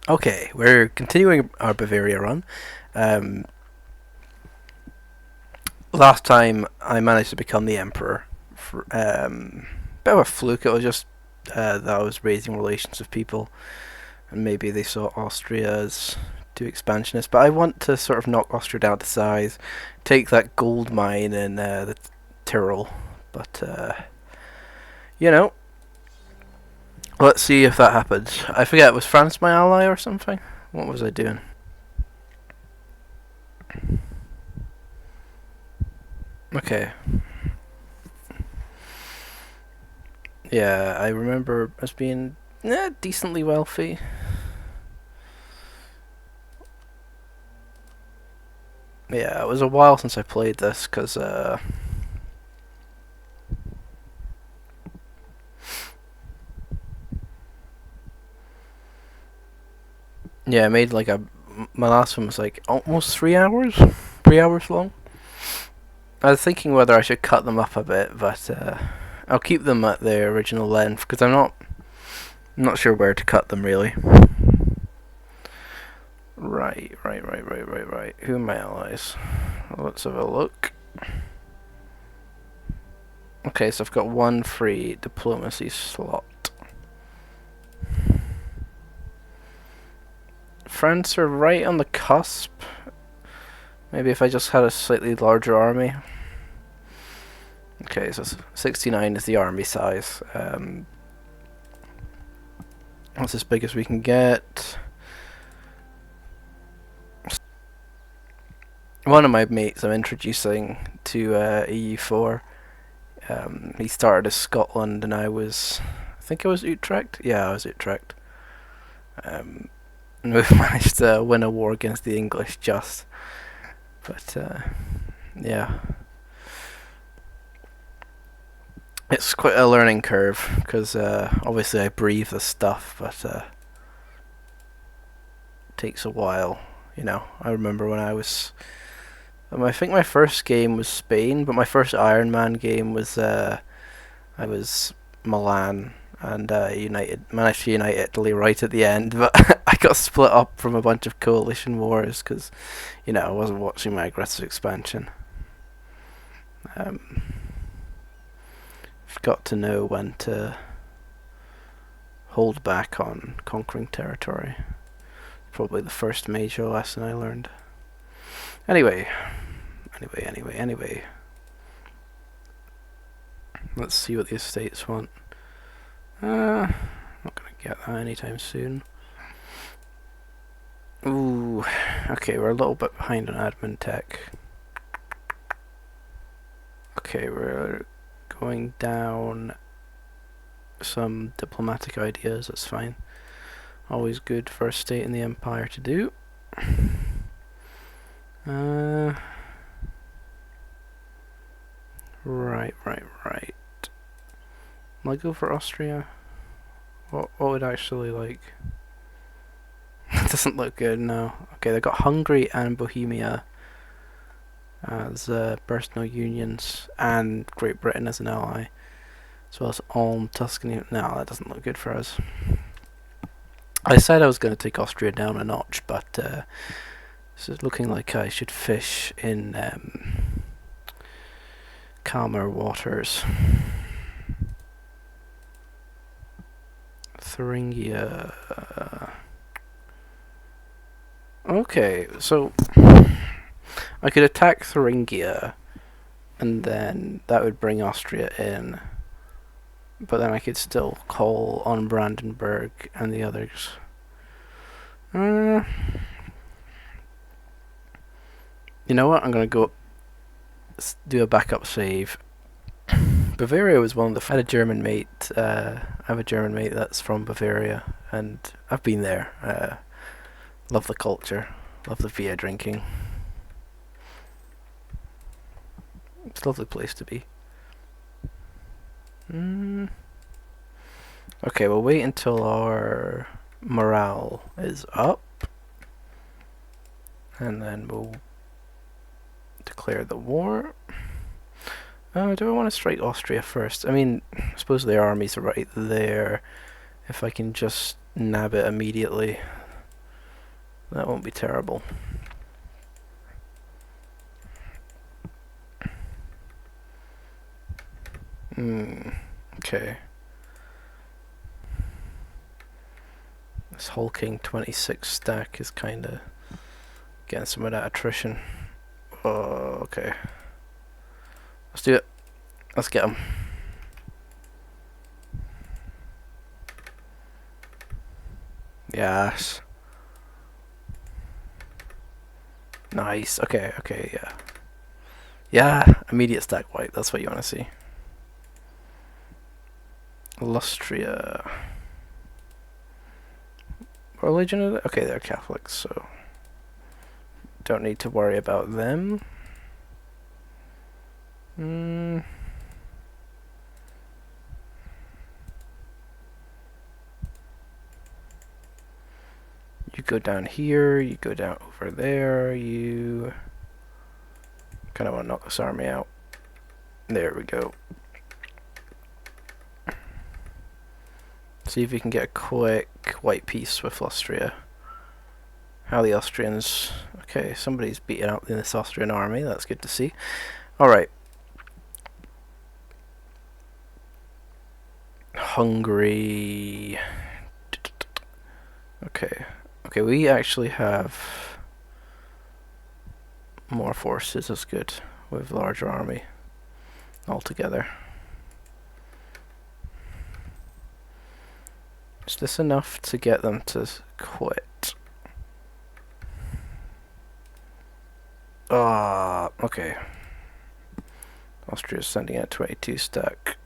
Okay, we're continuing our Bavaria run. Um, Last time I managed to become the emperor. Bit of a fluke. It was just that I was raising relations with people, and maybe they saw Austria as too expansionist. But I want to sort of knock Austria down to size, take that gold mine in the Tyrol. But you know, let's see if that happens. I forget. Was France my ally or something? What was I doing? Okay. Yeah, I remember as being decently wealthy. Yeah, it was a while since I played this because yeah, I made like a. My last one was like almost 3 hours, 3 hours long. I was thinking whether I should cut them up a bit, but I'll keep them at their original length because I'm not sure where to cut them really. Right. Who are my allies? Let's have a look. Okay, so I've got one free diplomacy slot. France are right on the cusp. Maybe if I just had a slightly larger army. Okay, so 69 is the army size. That's as big as we can get. One of my mates I'm introducing to EU4. He started as Scotland, and I think I was Utrecht. Yeah, I was Utrecht. And we've managed to win a war against the English just. But yeah, it's quite a learning curve because obviously I breathe the stuff, but it takes a while. I remember when I think my first game was Spain, but my first Iron Man game was I was Milan and managed to unite Italy right at the end, but I got split up from a bunch of coalition wars because I wasn't watching my aggressive expansion. Um, I've got to know when to hold back on conquering territory. Probably the first major lesson I learned. Anyway. Let's see what the estates want. Not gonna get that anytime soon. Ooh, okay, we're a little bit behind on admin tech. Okay, we're going down some diplomatic ideas, that's fine. Always good for a state in the empire to do. Right. Will I go for Austria? What would actually like? It doesn't look good, no. Okay, they've got Hungary and Bohemia as personal unions, and Great Britain as an ally, as well as Ulm, Tuscany. No, that doesn't look good for us. I said I was going to take Austria down a notch, but it's looking like I should fish in calmer waters. Thuringia. Okay, so I could attack Thuringia, and then that would bring Austria in. But then I could still call on Brandenburg and the others. You know what? I'm gonna go do a backup save. Bavaria was one of the. I had a German mate. I have a German mate that's from Bavaria, and I've been there. Love the culture. Love the beer drinking. It's a lovely place to be. Okay, we'll wait until our morale is up, and then we'll declare the war. Do I want to strike Austria first? I mean, I suppose their armies are right there. If I can just nab it immediately. That won't be terrible. Okay. This hulking 26 stack is kind of getting some of that attrition. Oh, okay. Let's do it. Let's get him. Yes. Nice. Okay, okay, yeah. Yeah, immediate stack wipe. That's what you want to see. Illustria. What religion are they? Okay, they're Catholics, so don't need to worry about them. You go down here, you go down over there, you kind of want to knock this army out. There we go. See if we can get a quick white piece with Austria. How the Austrians... Okay, somebody's beating up in this Austrian army, that's good to see. Alright. Hungary... Okay. Okay, we actually have more forces, that's good. With larger army altogether. Is this enough to get them to quit? Ah, okay. Austria's sending out 22 stack.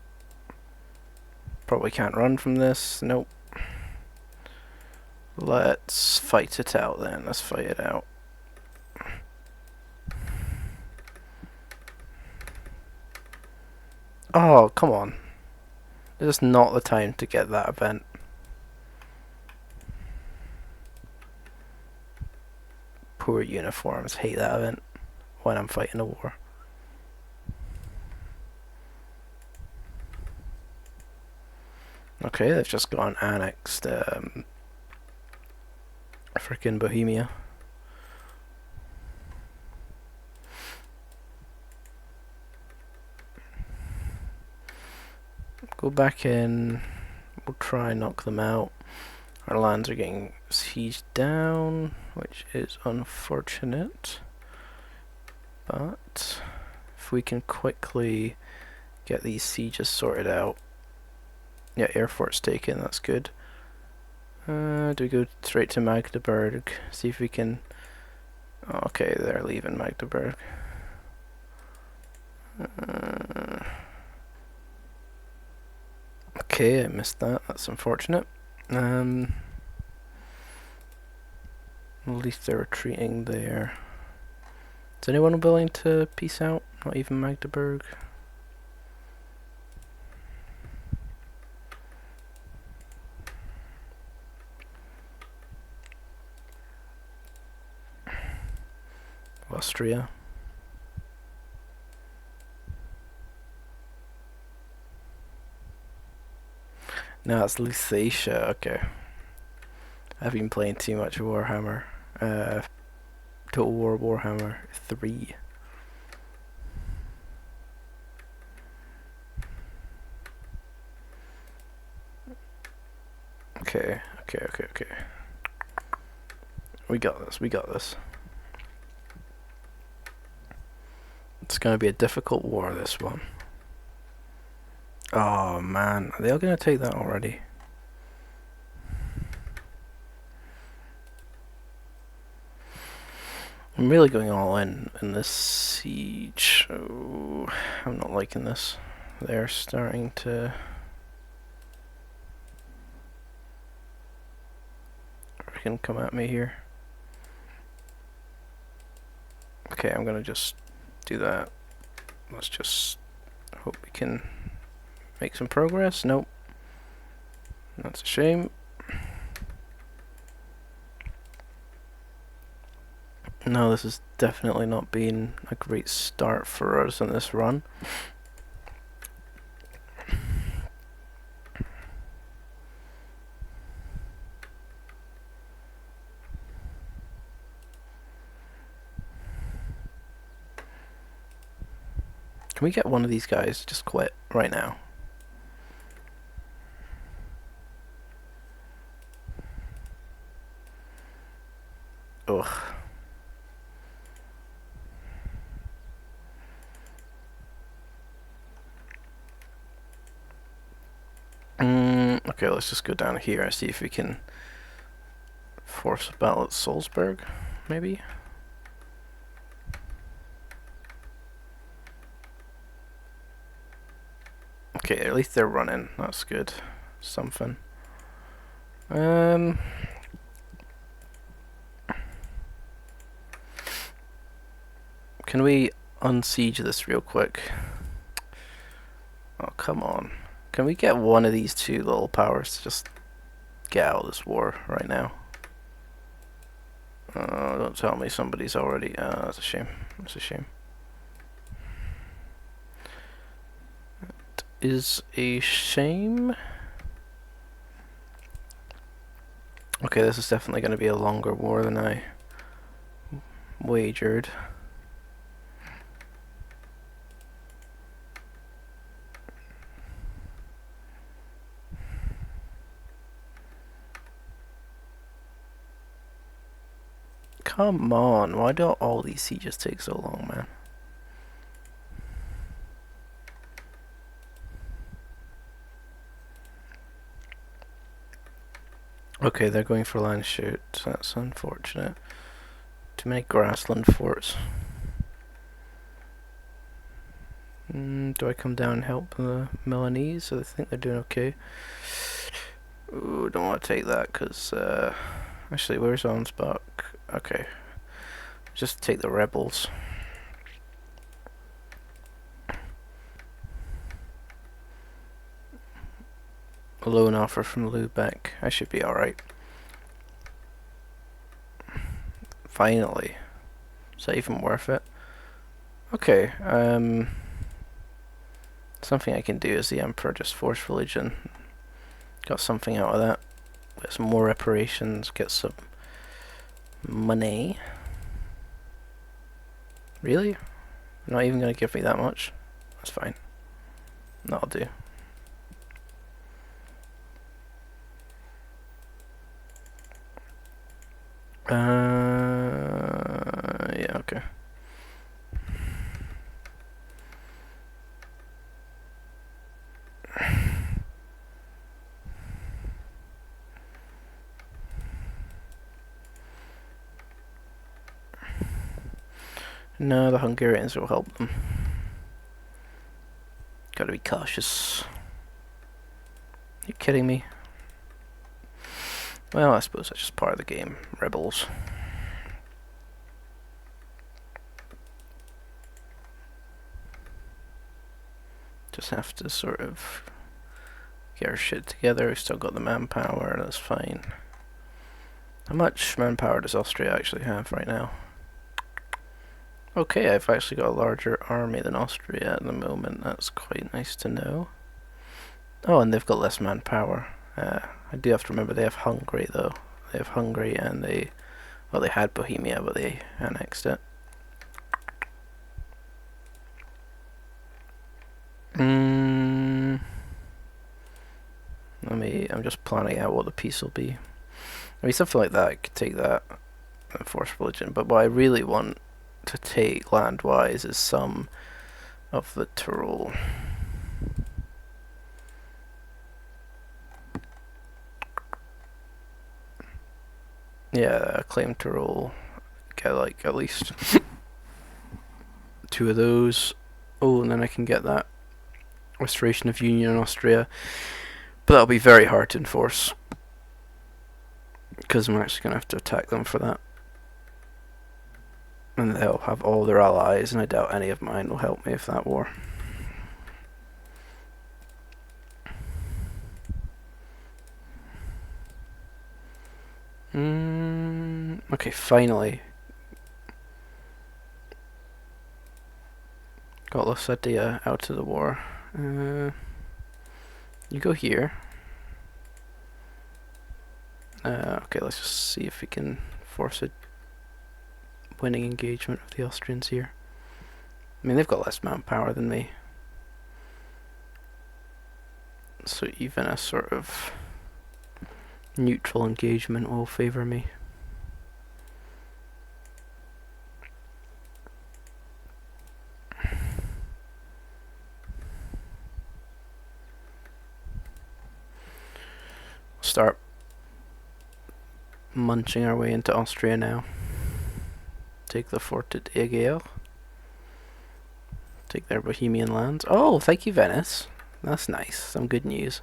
Probably can't run from this. Nope. Let's fight it out then. Let's fight it out. Oh, come on. This is not the time to get that event. Poor uniforms. Hate that event when I'm fighting a war. Okay, they've just gone annexed frickin' Bohemia. Go back in. We'll try and knock them out. Our lands are getting sieged down, which is unfortunate. But if we can quickly get these sieges sorted out. Yeah, air fort's taken, that's good. Do we go straight to Magdeburg? See if we can... Oh, okay, they're leaving Magdeburg. Okay, I missed that. That's unfortunate. At least they're retreating there. Is anyone willing to peace out? Not even Magdeburg? Austria. No, it's Lusatia. Okay. I've been playing too much Warhammer. Total War Warhammer 3. Okay. We got this, we got this. It's gonna be a difficult war, this one. Oh man, are they all gonna take that already? I'm really going all in this siege. Oh, I'm not liking this. They're starting to... freaking come at me here. Okay, I'm gonna just do that. Let's just hope we can make some progress. Nope. That's a shame. No, this has definitely not been a great start for us on this run. Can we get one of these guys to just quit right now? Ugh. Okay, let's just go down here and see if we can force a battle at Salzburg, maybe? Okay, at least they're running. That's good. Something. Can we unsiege this real quick? Oh, come on. Can we get one of these two little powers to just get out of this war right now? Don't tell me somebody's already... that's a shame. That's a shame. It is a shame. Okay, this is definitely going to be a longer war than I wagered. Come on, why do all these sieges take so long, man? Okay, they're going for Landshut. That's unfortunate. Too many grassland forts. Do I come down and help the Milanese? I think they're doing okay. Ooh, don't want to take that because... actually, where's Ansbach? Okay. Just take the rebels. A loan offer from Lubeck. I should be alright. Finally. Is that even worth it? Okay, something I can do as the Emperor, just force religion. Got something out of that. Get some more reparations, get some money. Really? Not even going to give me that much? That's fine. That'll do. Yeah, okay. No, the Hungarians will help them. Gotta be cautious. Are you kidding me? Well, I suppose that's just part of the game. Rebels. Just have to sort of get our shit together. We've still got the manpower, that's fine. How much manpower does Austria actually have right now? Okay, I've actually got a larger army than Austria at the moment. That's quite nice to know. Oh, and they've got less manpower. I do have to remember they have Hungary though. They have Hungary and they... Well, they had Bohemia, but they annexed it. I'm just planning out what the peace will be. I mean, something like that, I could take that and force religion, but what I really want to take land-wise is some of the Tyrol. Yeah, claim Tyrol. Get like at least 2 of those. Oh, and then I can get that restoration of union in Austria. But that'll be very hard to enforce, because I'm actually going to have to attack them for that. And they'll have all their allies, and I doubt any of mine will help me with that war. Okay, finally. Got Lusatia out of the war. You go here. Okay, let's just see if we can force a winning engagement of the Austrians here. I mean, they've got less manpower than me. So even a sort of neutral engagement will favour me. Start munching our way into Austria now. Take the fort at Egea. Take their Bohemian lands. Oh, thank you, Venice. That's nice. Some good news.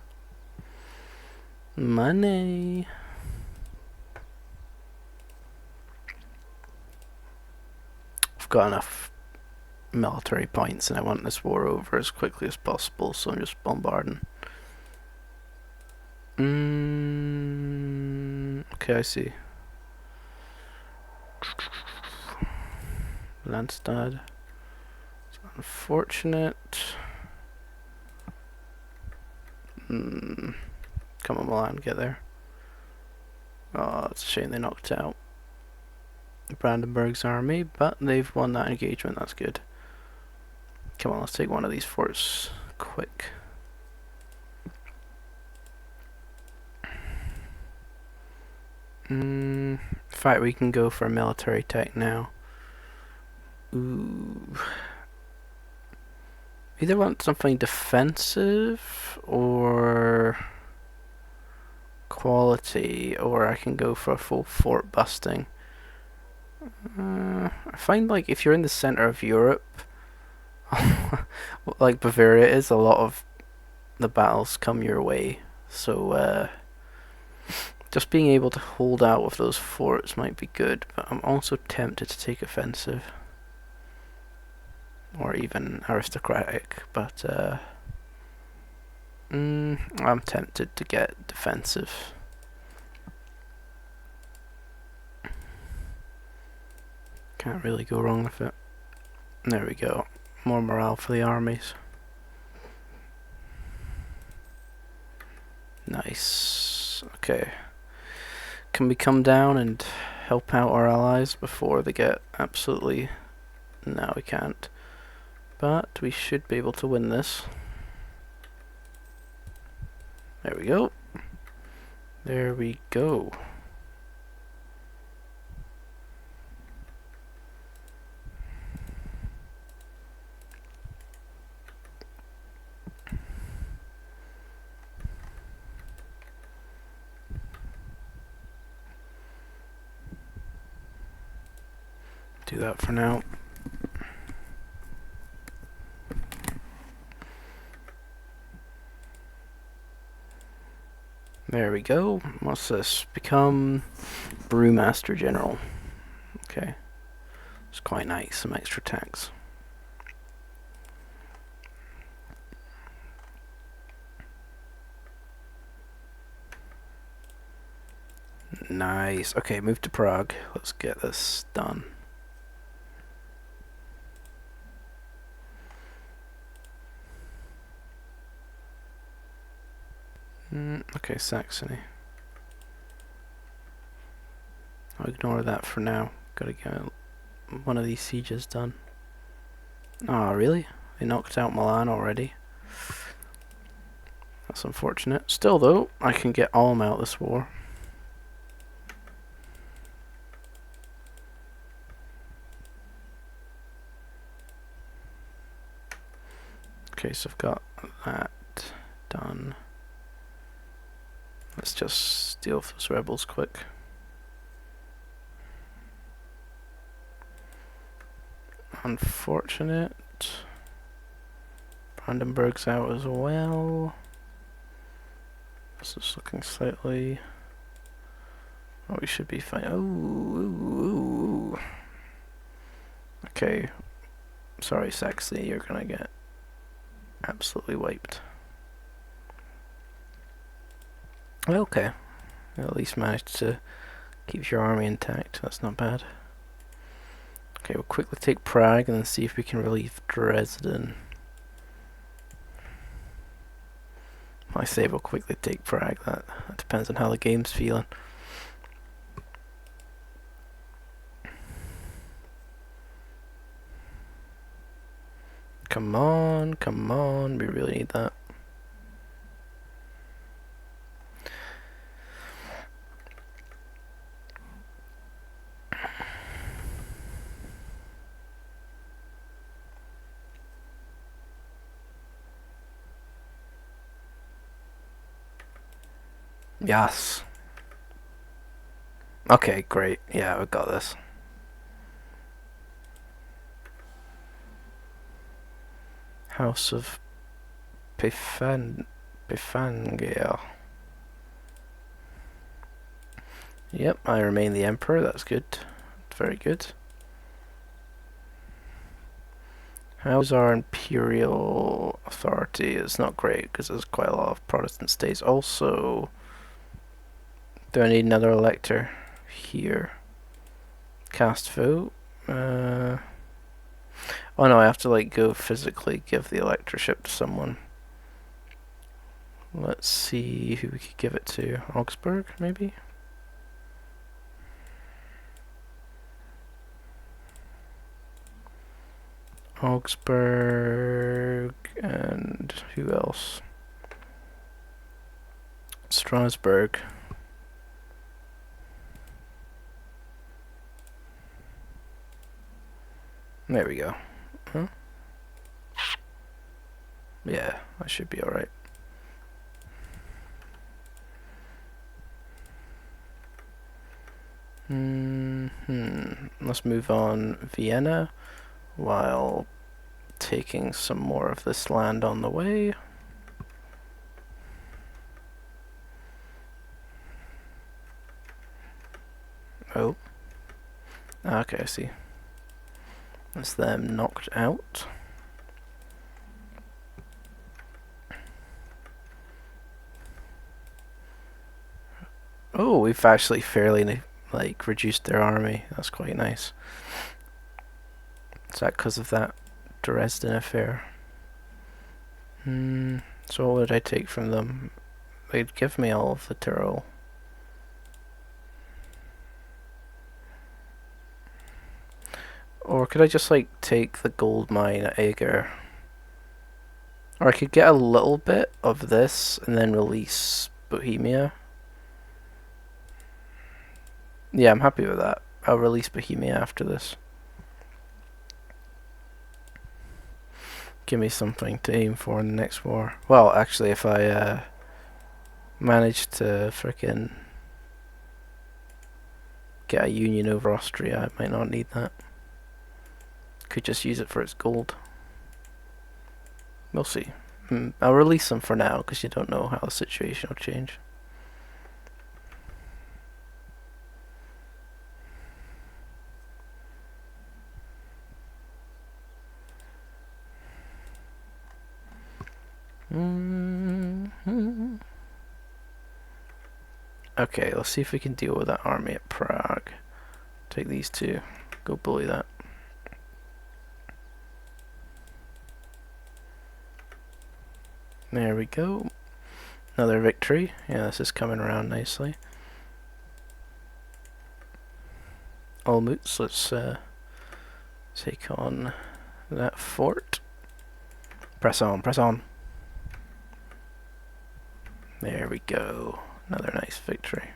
Money. I've got enough military points and I want this war over as quickly as possible, so I'm just bombarding. Okay, I see. Landstad. It's unfortunate. Come on, Milan, get there. Oh, it's a shame they knocked out Brandenburg's army, but they've won that engagement, that's good. Come on, let's take one of these forts quick. In fact, we can go for a military tech now. Ooh. Either want something defensive or quality, or I can go for a full fort busting. I find like if you're in the center of Europe, like Bavaria is, a lot of the battles come your way. So just being able to hold out with those forts might be good, but I'm also tempted to take offensive. Or even aristocratic, but I'm tempted to get defensive. Can't really go wrong with it. There we go. More morale for the armies. Nice. Okay. Can we come down and help out our allies before they get absolutely... No, we can't. But we should be able to win this. There we go. There we go. Do that for now. There we go. What's this? Become Brewmaster General. Okay. It's quite nice. Some extra tax. Nice. Okay, move to Prague. Let's get this done. Okay, Saxony. I'll ignore that for now. Gotta get one of these sieges done. Oh, really? They knocked out Milan already? That's unfortunate. Still, though, I can get Ulm out this war. Okay, so I've got that done. Let's just deal with those rebels quick. Unfortunate. Brandenburg's out as well. This is looking slightly... Oh, we should be fine. Oh, okay. Sorry, Saxony, you're gonna get absolutely wiped. Okay, at least managed to keep your army intact. That's not bad. Okay, we'll quickly take Prague and then see if we can relieve Dresden. I say we'll quickly take Prague. That depends on how the game's feeling. Come on, come on, we really need that. Yes. Okay, great. Yeah, we got this. House of Pifangia. Yep, I remain the emperor. That's good. Very good. How's our imperial authority? It's not great because there's quite a lot of Protestant states. Also, do I need another elector here? Cast vote. Oh no, I have to like go physically give the electorship to someone. Let's see who we could give it to. Augsburg, maybe? Augsburg, and who else? Strasbourg. There we go. Huh? Yeah, I should be alright. Let's move on Vienna while taking some more of this land on the way. Oh. Okay, I see. That's them knocked out. Oh, we've actually fairly like reduced their army. That's quite nice. Is that because of that Dresden affair? So what would I take from them? They'd give me all of the Tyrol. Or could I just like take the gold mine at Eger? Or I could get a little bit of this and then release Bohemia. Yeah, I'm happy with that. I'll release Bohemia after this. Give me something to aim for in the next war. Well, actually, if I manage to frickin' get a union over Austria, I might not need that. Could just use it for its gold. We'll see. I'll release them for now, because you don't know how the situation will change. Okay, let's see if we can deal with that army at Prague. Take these two. Go bully that. There we go. Another victory. Yeah, this is coming around nicely. Olmütz, let's take on that fort. Press on, press on. There we go. Another nice victory.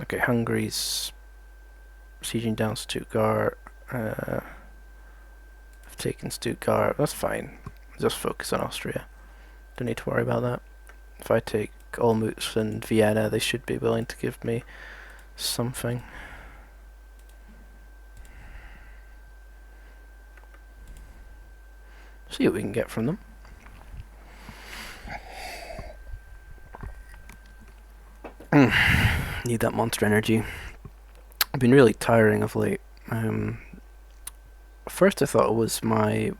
Okay, Hungary's sieging down Stuttgart. I've taken Stuttgart. That's fine. Just focus on Austria. Don't need to worry about that. If I take Olmütz and Vienna, they should be willing to give me something. See what we can get from them. Need that monster energy. I've been really tiring of late. First I thought it was my...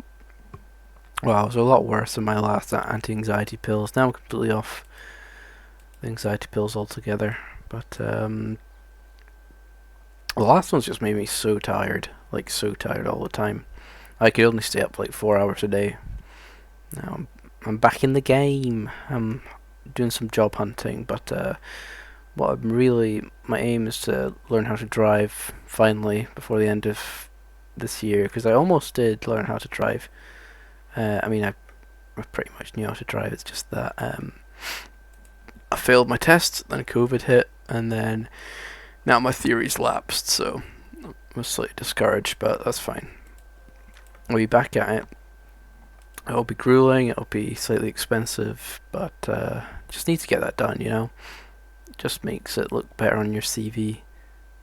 Well, it was a lot worse than my last anti-anxiety pills. Now I'm completely off the anxiety pills altogether. But the last one's just made me so tired. Like, so tired all the time. I could only stay up like 4 hours a day. Now I'm back in the game. I'm doing some job hunting, but what I'm really, my aim is to learn how to drive finally before the end of this year, because I almost did learn how to drive. I mean, I pretty much knew how to drive. It's just that I failed my test, then COVID hit, and then now my theory's lapsed. So I'm slightly discouraged, but that's fine. I'll be back at it. It'll be grueling. It'll be slightly expensive, but just need to get that done. Just makes it look better on your CV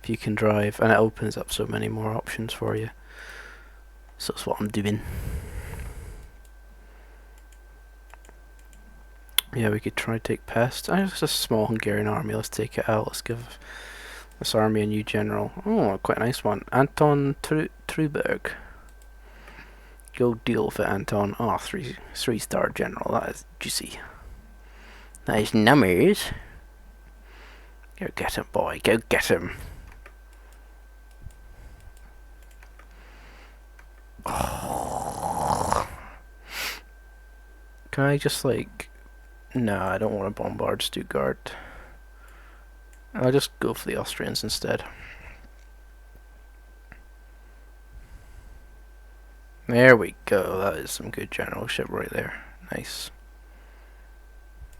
if you can drive, and it opens up so many more options for you. So that's what I'm doing. Yeah, we could try to take pest. It's a small Hungarian army. Let's take it out. Let's give this army a new general. Oh, quite a nice one. Anton Truberg. Go deal with it, Anton. Oh, three-star general. That is juicy. Nice numbers. Go get him, boy. Go get him. Oh. Can I just like... No, I don't want to bombard Stuttgart. I'll just go for the Austrians instead. There we go. That is some good generalship right there. Nice.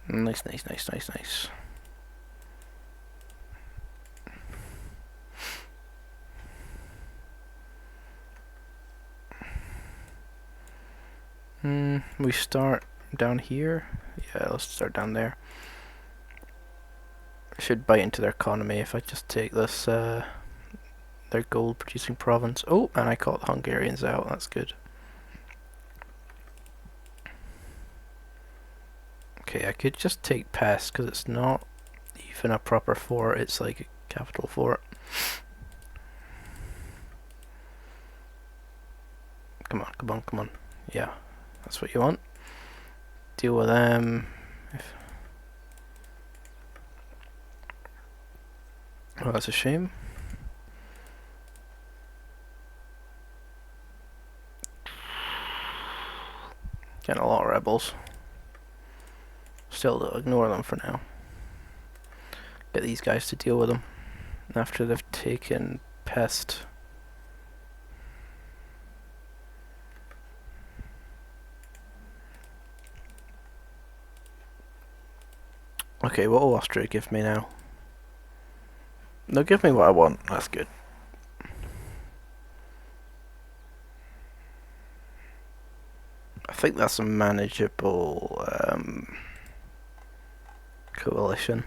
Nice, nice, nice, nice, nice. We start down here. Yeah, let's start down there. I should bite into their economy if I just take this, their gold producing province. Oh, and I caught the Hungarians out. That's good. Okay, I could just take Pest because it's not even a proper fort. It's like a capital fort. Come on, come on, come on. Yeah, that's what you want. Deal with them. Oh, that's a shame. Getting a lot of rebels. Still, though, ignore them for now. Get these guys to deal with them after they've taken Pest. Okay, what will Austria give me now? They'll give me what I want. That's good. I think that's a manageable coalition.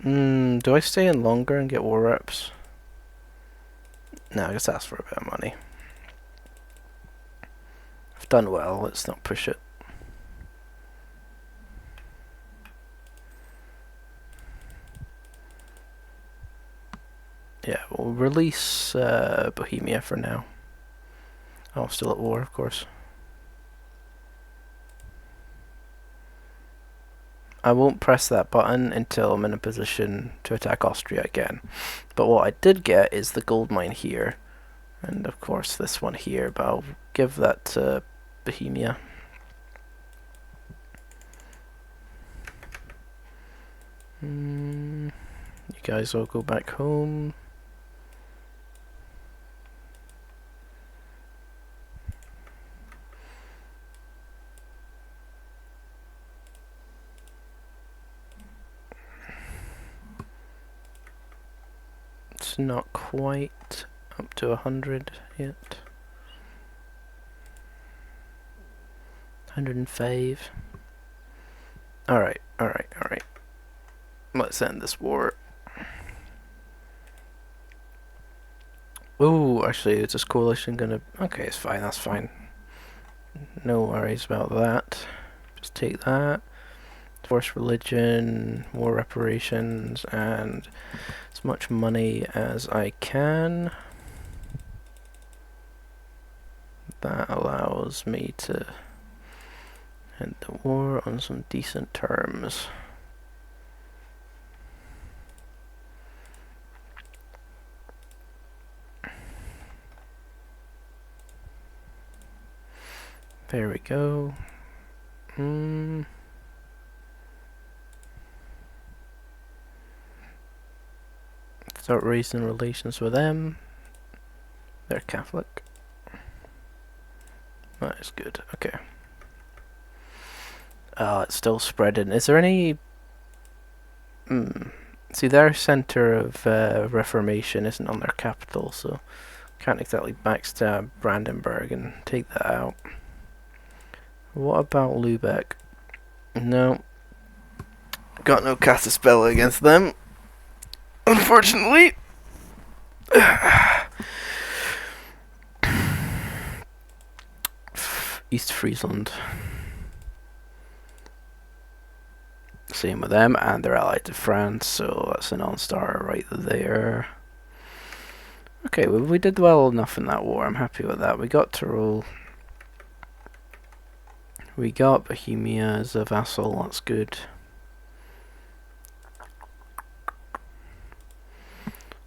Do I stay in longer and get war reps? No, I just ask for a bit of money. I've done well, let's not push it. Yeah, we'll release Bohemia for now. Oh, still at war, of course. I won't press that button until I'm in a position to attack Austria again. But what I did get is the gold mine here. And of course this one here, but I'll give that to Bohemia. You guys all go back home. It's not quite up to 100 yet. 105. Alright, alright, alright. Let's end this war. Ooh, actually, is this coalition gonna... Okay, it's fine, that's fine. No worries about that. Just take that. Force religion, war reparations, and as much money as I can. That allows me to end the war on some decent terms. There we go. Start raising relations with them. They're Catholic. That is good. Okay. It's still spreading. Is there any... See, their centre of reformation isn't on their capital, so can't exactly backstab Brandenburg and take that out. What about Lübeck? No. Got no Casaspella against them. Unfortunately. East Friesland. Same with them, and they're allied to France, so that's a non-starter right there. Okay, well, we did well enough in that war. I'm happy with that. We got Tyrol. We got Bohemia as a vassal. That's good.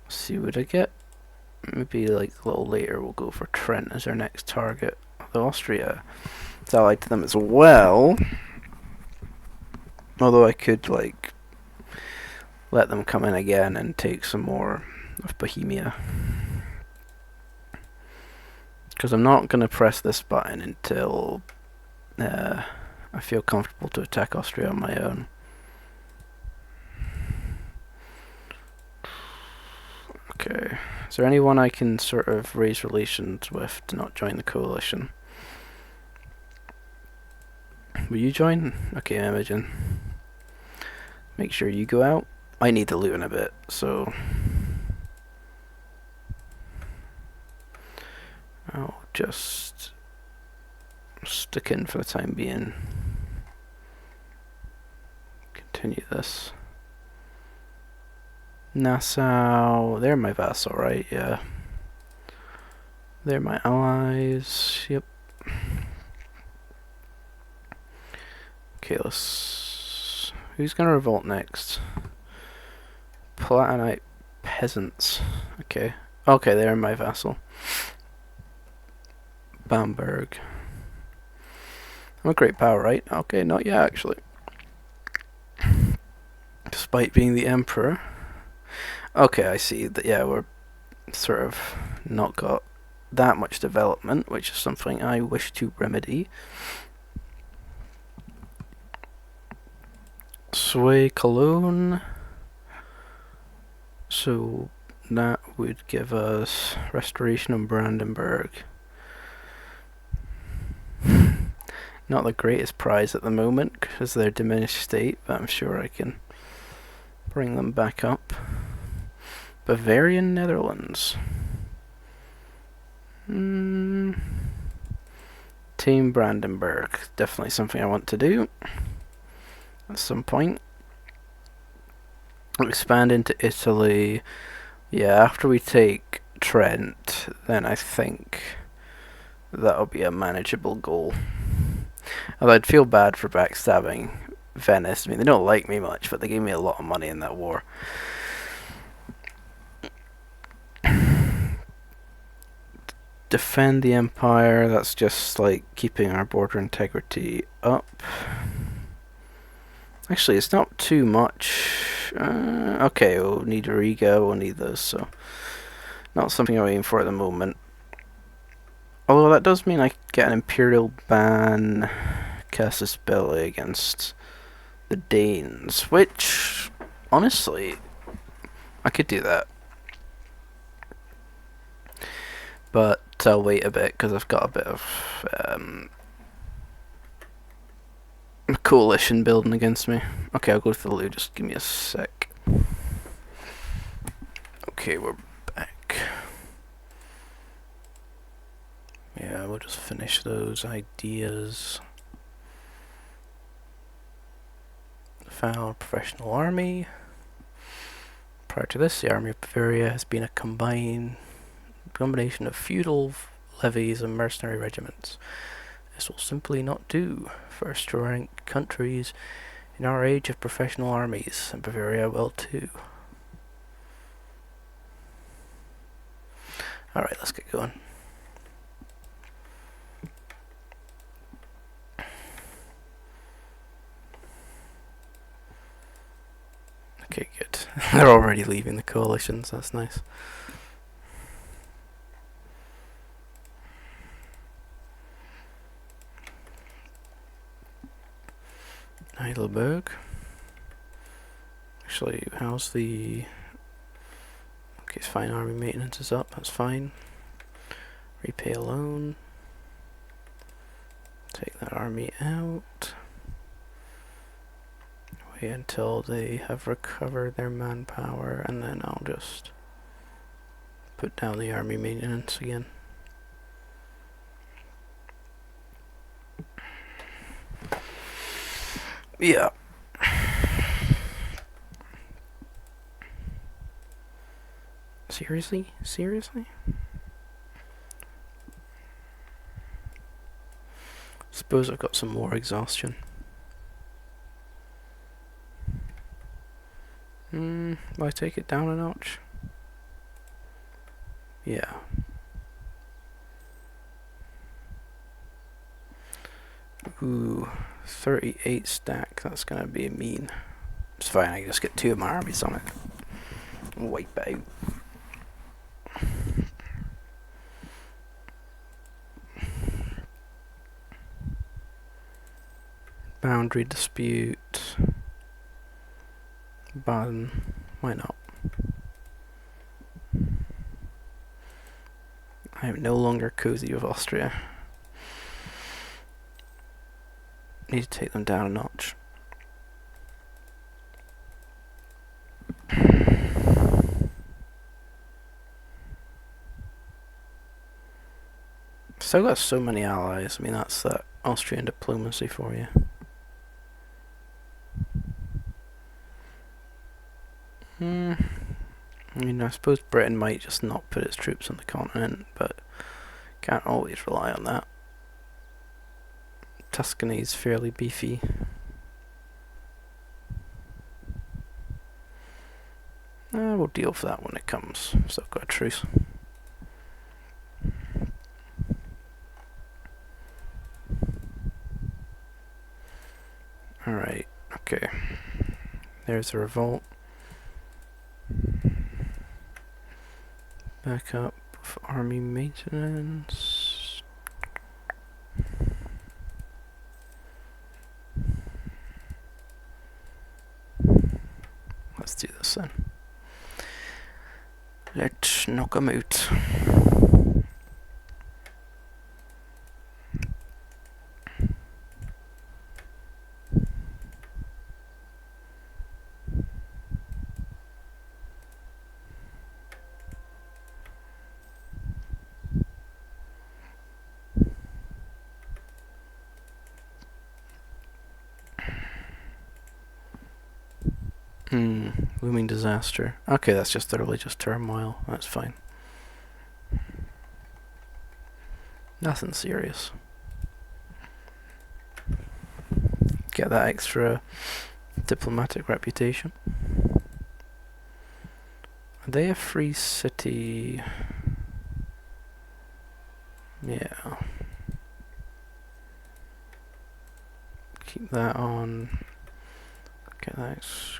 Let's see what I get. Maybe like a little later we'll go for Trent as our next target. Although Austria is allied to them as well. Although I could like let them come in again and take some more of Bohemia. Because I'm not going to press this button until I feel comfortable to attack Austria on my own. Okay. Is there anyone I can sort of raise relations with to not join the coalition? Will you join? Okay, Imogen. Make sure you go out. I need to loot in a bit, so I'll just stick in for the time being. Continue this. Nassau, they're my vassal, right? Yeah. They're my allies. Yep. Okay, let's... Who's gonna revolt next? Palatinate peasants. Okay. Okay, they're my vassal. Bamberg. I'm a great power, right? Okay, not yet, actually. Despite being the emperor. Okay, I see that. Yeah, we're sort of not got that much development, which is something I wish to remedy. Sway Cologne. So that would give us restoration of Brandenburg. Not the greatest prize at the moment because they're diminished state, but I'm sure I can bring them back up. Bavarian Netherlands. Team Brandenburg. Definitely something I want to do at some point. Expand into Italy. Yeah, after we take Trent, then I think that'll be a manageable goal. Although I'd feel bad for backstabbing Venice. I mean, they don't like me much, but they gave me a lot of money in that war. Defend the empire. That's just like keeping our border integrity up. Actually, it's not too much. Okay, we'll need Riga, we'll need those, so not something I'm aiming for at the moment. Although that does mean I get an imperial ban casus belli against the Danes, which, honestly, I could do that. But I'll wait a bit, because I've got a bit of a coalition building against me. Okay, I'll go to the loo, just give me a sec. Okay, we're back. Yeah, we'll just finish those ideas. Found professional army. Prior to this, the army of Bavaria has been a combination of feudal levies and mercenary regiments. This will simply not do. First-rank countries in our age of professional armies, and Bavaria will too. Alright, let's get going. Okay, good. They're already leaving the coalitions, that's nice. Heidelberg. Actually, how's the... Okay, it's fine, army maintenance is up, that's fine. Repay a loan. Take that army out. Wait until they have recovered their manpower, and then I'll just put down the army maintenance again. Yeah. Seriously? Seriously? Suppose I've got some more exhaustion. Will I take it down a notch? Yeah. Ooh, 38 stack, that's gonna be mean. It's fine, I can just get 2 of my armies on it. Wipe out. Boundary dispute. Baden. Why not? I am no longer cozy with Austria. Need to take them down a notch. Still got so many allies. I mean, that's that Austrian diplomacy for you. I mean, I suppose Britain might just not put its troops on the continent, but can't always rely on that. Tuscany's fairly beefy. We'll deal with that when it comes. So I've got a truce. Alright, okay. There's a revolt. Back up with army maintenance. Let's do this then. Let's knock 'em out. Looming disaster. Okay, that's just the religious turmoil. That's fine. Nothing serious. Get that extra diplomatic reputation. Are they a free city? Yeah. Keep that on. Get that extra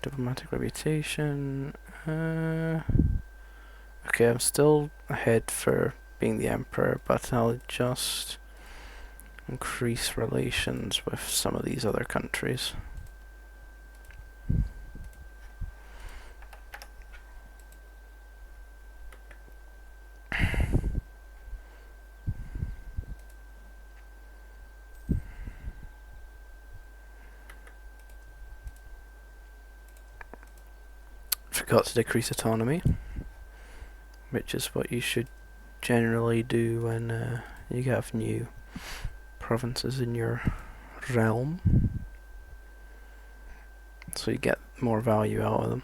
diplomatic reputation. Okay, I'm still ahead for being the emperor, but I'll just increase relations with some of these other countries. Forgot to decrease autonomy, which is what you should generally do when you have new provinces in your realm, so you get more value out of them.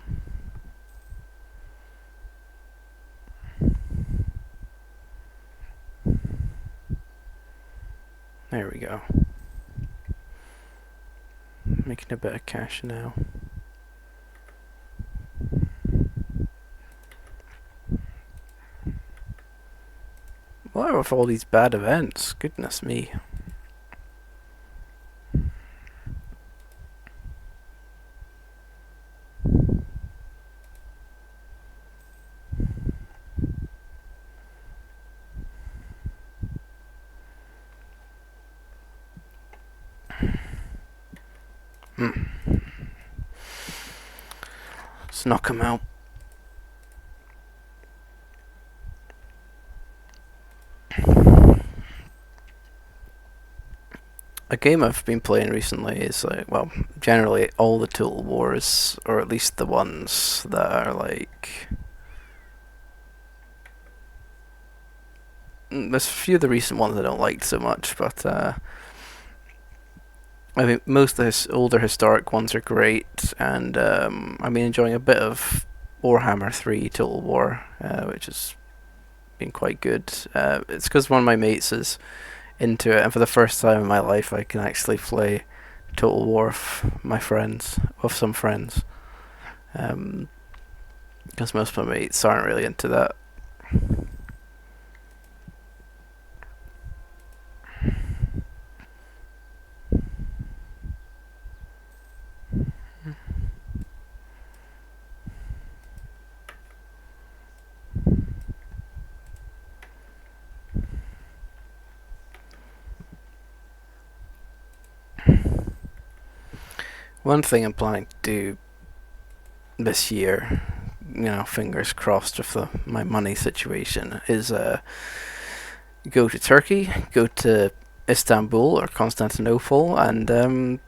There we go. Making a bit of cash now. Why with all these bad events? Goodness me. Let's knock him out. A game I've been playing recently is like, well, generally all the Total Wars, or at least the ones that are like. There's a few of the recent ones I don't like so much, but I mean, most of the older historic ones are great, and I've been enjoying a bit of Warhammer 3 Total War, which has been quite good. It's because one of my mates is into it, and for the first time in my life, I can actually play Total War with some friends. Because most of my mates aren't really into that. One thing I'm planning to do this year, fingers crossed with my money situation, is go to Turkey, go to Istanbul or Constantinople, and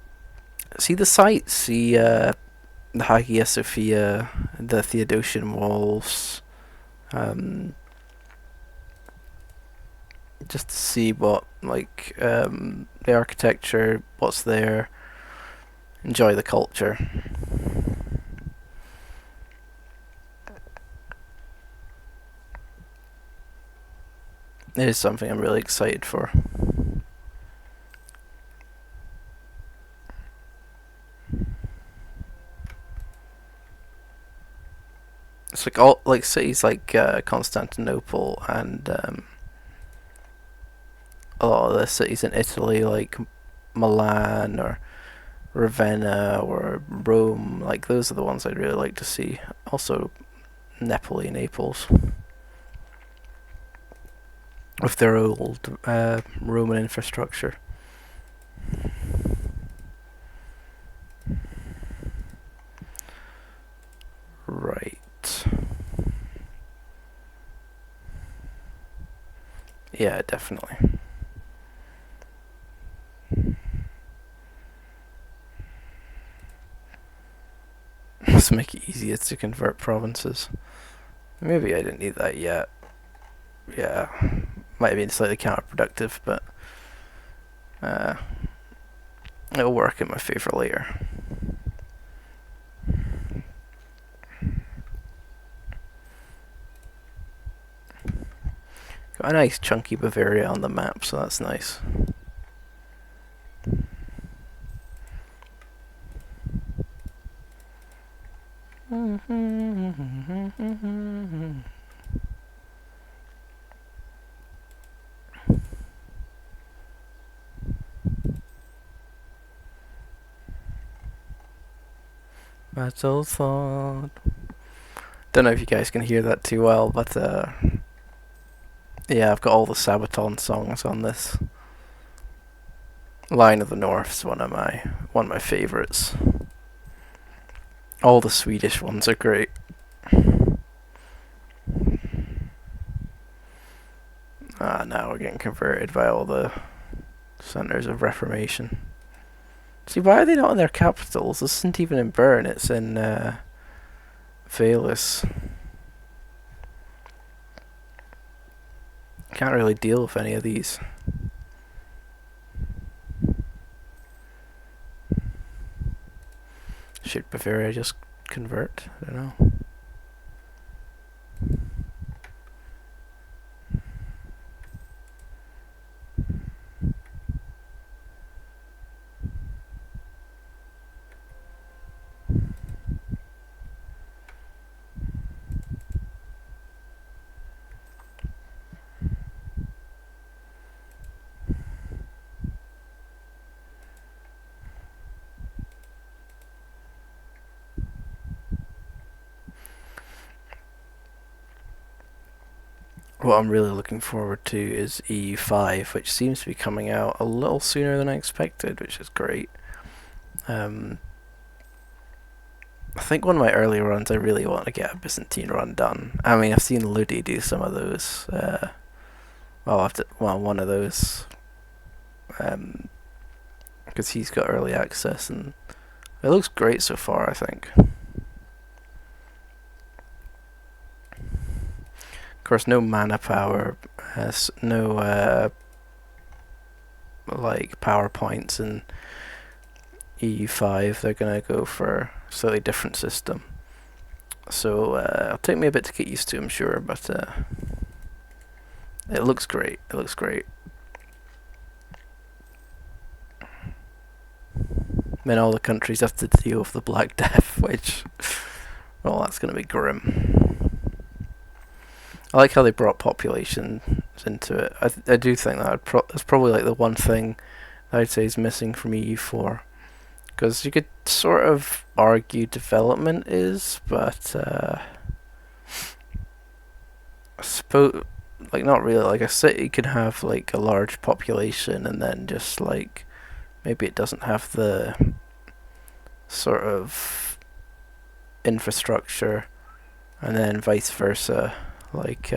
see the sights, see the Hagia Sophia, the Theodosian walls, just to see what, like, the architecture, what's there, enjoy the culture. It is something I'm really excited for. It's like all like cities like Constantinople and a lot of the cities in Italy, like Milan or Ravenna or Rome. Like those are the ones I'd really like to see. Also, Napoli, Naples, with their old Roman infrastructure. Right. Yeah, definitely. Let's make it easier to convert provinces. Maybe I didn't need that yet. Yeah, might have been slightly counterproductive, but uh, it'll work in my favour later. Got a nice chunky Bavaria on the map, so that's nice. Battle thought. Don't know if you guys can hear that too well, but yeah, I've got all the Sabaton songs on this. Line of the North's one of my favourites. All the Swedish ones are great. Now we're getting converted by all the centres of Reformation. See, why are they not in their capitals? This isn't even in Bern, it's in Valus. Can't really deal with any of these. Should Bavaria just convert? I don't know. What I'm really looking forward to is EU5, which seems to be coming out a little sooner than I expected, which is great. I think one of my early runs, I really want to get a Byzantine run done. I mean, I've seen Ludi do some of those. One of those, because he's got early access, and it looks great so far, I think. Of course, no mana power, no like power points in EU5. They're gonna go for a slightly different system. So it'll take me a bit to get used to, I'm sure, but it looks great. It looks great. Then all the countries have to deal with the Black Death, which, well, that's going to be grim. I like how they brought populations into it. I do think that that's probably like the one thing I'd say is missing from EU4. Because you could sort of argue development is, but I suppose, like, not really. Like, a city could have like a large population and then just like maybe it doesn't have the sort of infrastructure, and then vice versa. Like,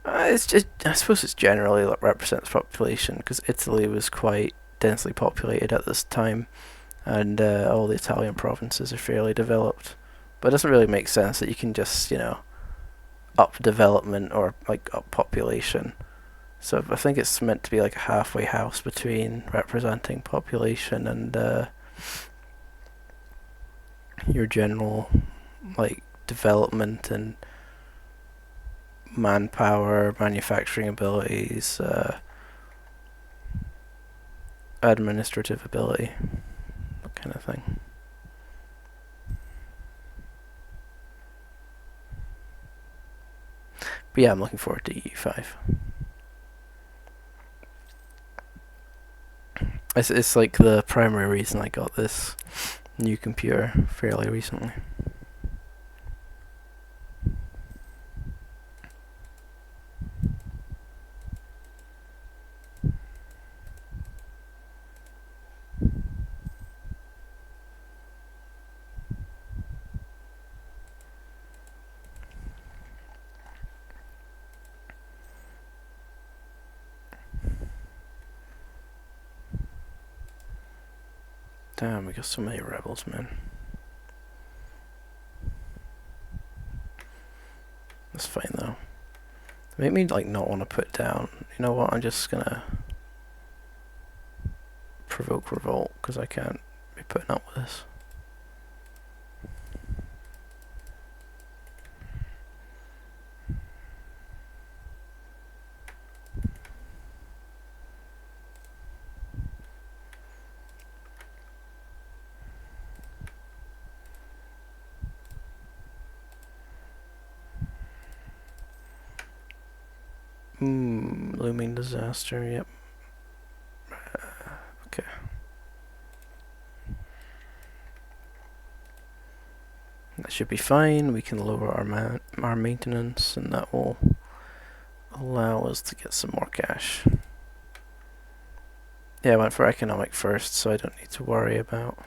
it's just, I suppose it's generally like represents population, because Italy was quite densely populated at this time, and all the Italian provinces are fairly developed. But it doesn't really make sense that you can just, up development or like up population. So I think it's meant to be like a halfway house between representing population and your general like development and manpower, manufacturing abilities, administrative ability, that kind of thing. But yeah, I'm looking forward to EU5. It's like the primary reason I got this new computer fairly recently. Damn, we got so many rebels, man. That's fine though. They make me like not want to put down. You know what? I'm just gonna provoke revolt because I can't be putting up with this. Looming disaster, yep. Okay. That should be fine. We can lower our maintenance, and that will allow us to get some more cash. Yeah, I went for economic first, so I don't need to worry about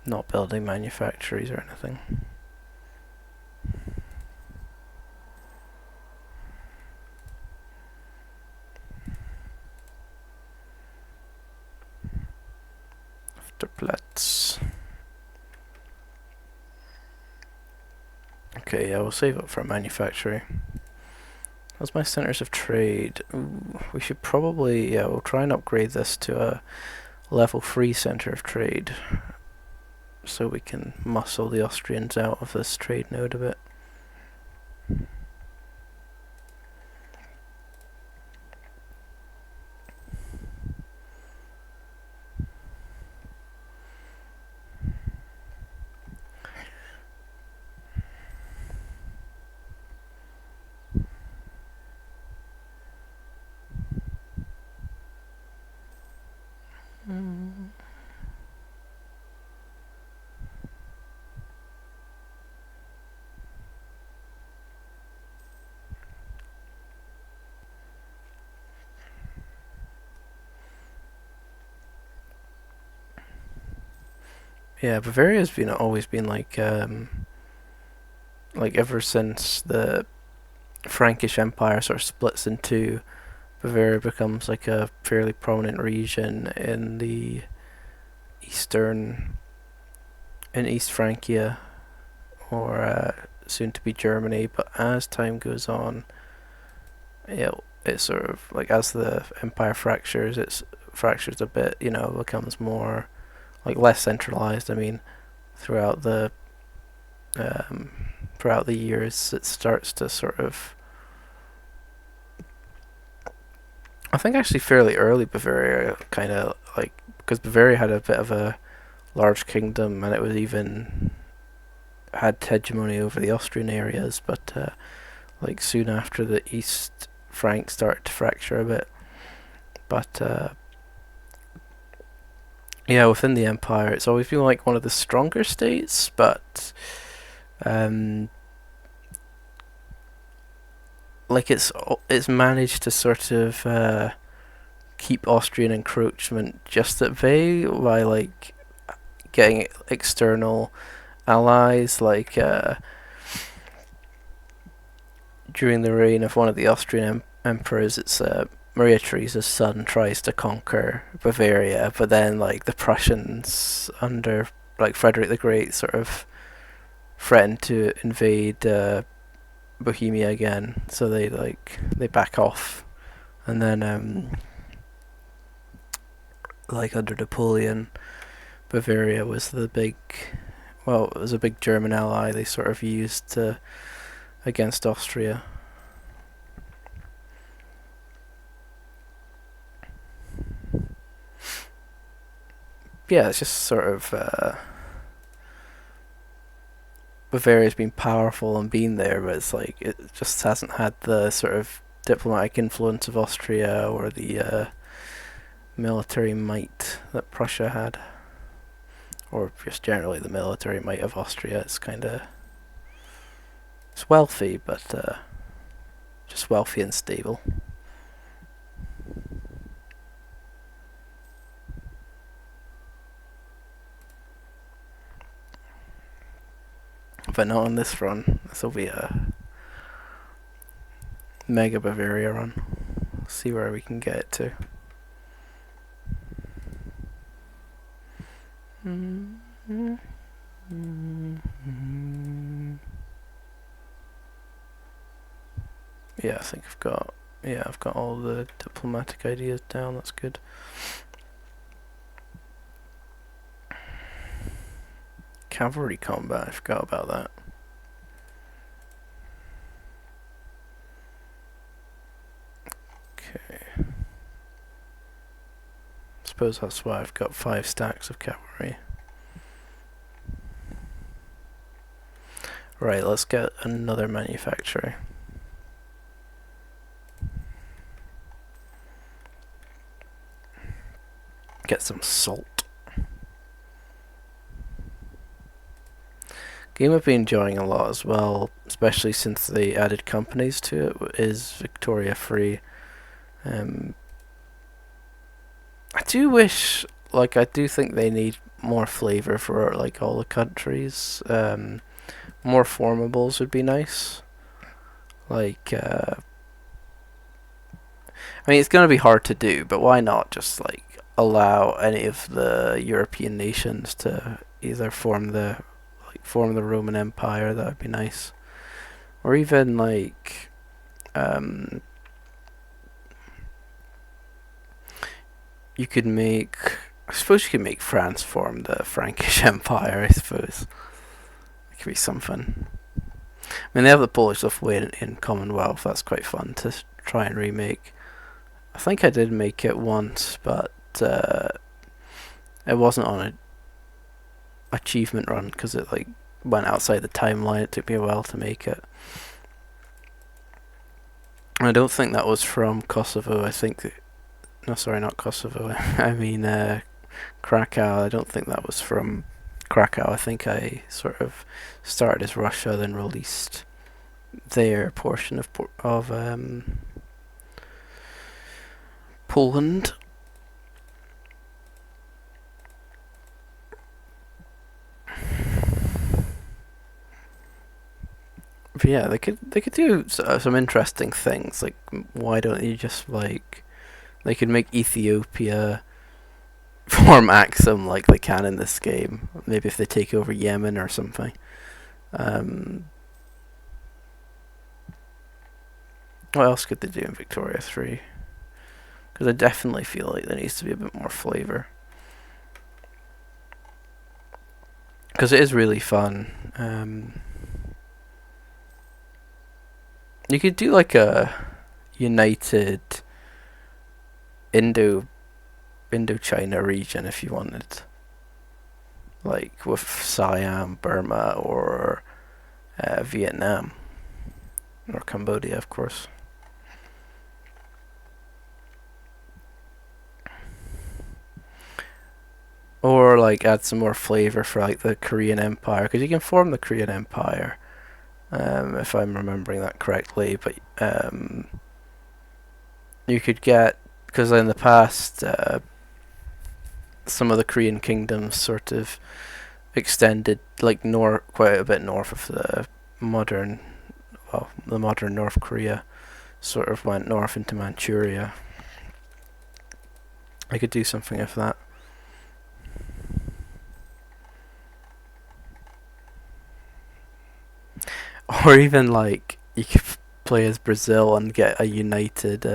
not building manufactories or anything. Afterplatz. Okay, yeah, we'll save up for a manufactory. How's my centers of trade? Ooh, we should probably, yeah, we'll try and upgrade this to a level 3 center of trade, so we can muscle the Austrians out of this trade node a bit. Yeah, Bavaria's been always been like ever since the Frankish Empire sort of splits in two, Bavaria becomes like a fairly prominent region in the eastern in East Francia, or soon to be Germany. But as time goes on, it sort of like as the empire fractures, it's fractures a bit. Becomes more like less centralized. I mean, throughout the um, throughout the years, it starts to sort of. I think actually fairly early Bavaria kind of like because Bavaria had a bit of a large kingdom and it was even had hegemony over the Austrian areas, but like soon after the East Franks started to fracture a bit. But yeah, within the empire, it's always been like one of the stronger states, but um, like it's managed to sort of keep Austrian encroachment just at bay by like getting external allies, like during the reign of one of the Austrian emperors. It's Maria Theresa's son tries to conquer Bavaria, but then like the Prussians under like Frederick the Great sort of threaten to invade Bohemia again, so they back off, and then like under Napoleon, Bavaria was the big, well, it was a big German ally they sort of used against Austria. Yeah, it's just sort of Bavaria's been powerful and been there, but it's like it just hasn't had the sort of diplomatic influence of Austria or the military might that Prussia had, or just generally the military might of Austria. It's wealthy, but just wealthy and stable. But not on this run. This will be a mega Bavaria run. See where we can get it to. Yeah, I think I've got all the diplomatic ideas down. That's good. Cavalry combat. I forgot about that. Okay. Suppose that's why I've got 5 stacks of cavalry. Right, let's get another manufacturer. Get some salt. Game I've been enjoying a lot as well, especially since they added companies to it, is Victoria Free. I do wish, like, I do think they need more flavor for like all the countries. More formables would be nice. Like, I mean, it's gonna be hard to do, but why not just like allow any of the European nations to either form the Roman Empire? That would be nice, or even like, um, you could make. I suppose you could make France form the Frankish Empire. I suppose it could be something. I mean, they have the Polish Lithuanian in Commonwealth. That's quite fun to try and remake. I think I did make it once, but it wasn't on a achievement run because it like went outside the timeline. It took me a while to make it. And I don't think that was from Kosovo. I think no, sorry, not Kosovo. I mean Krakow. I don't think that was from Krakow. I think I sort of started as Russia, then released their portion of Poland. But yeah, they could do some interesting things. Like, why don't you just like they could make Ethiopia form Axum like they can in this game. Maybe if they take over Yemen or something. Um, what else could they do in Victoria 3? Because I definitely feel like there needs to be a bit more flavour. Because it is really fun. You could do like a united Indochina region if you wanted, like with Siam, Burma, or Vietnam, or Cambodia, of course. Or like add some more flavor for like the Korean Empire, because you can form the Korean Empire, if I'm remembering that correctly. But you could get, because in the past some of the Korean kingdoms sort of extended like quite a bit north of the modern, well, the modern North Korea, sort of went north into Manchuria. I could do something of that. Or even like you could play as Brazil and get a united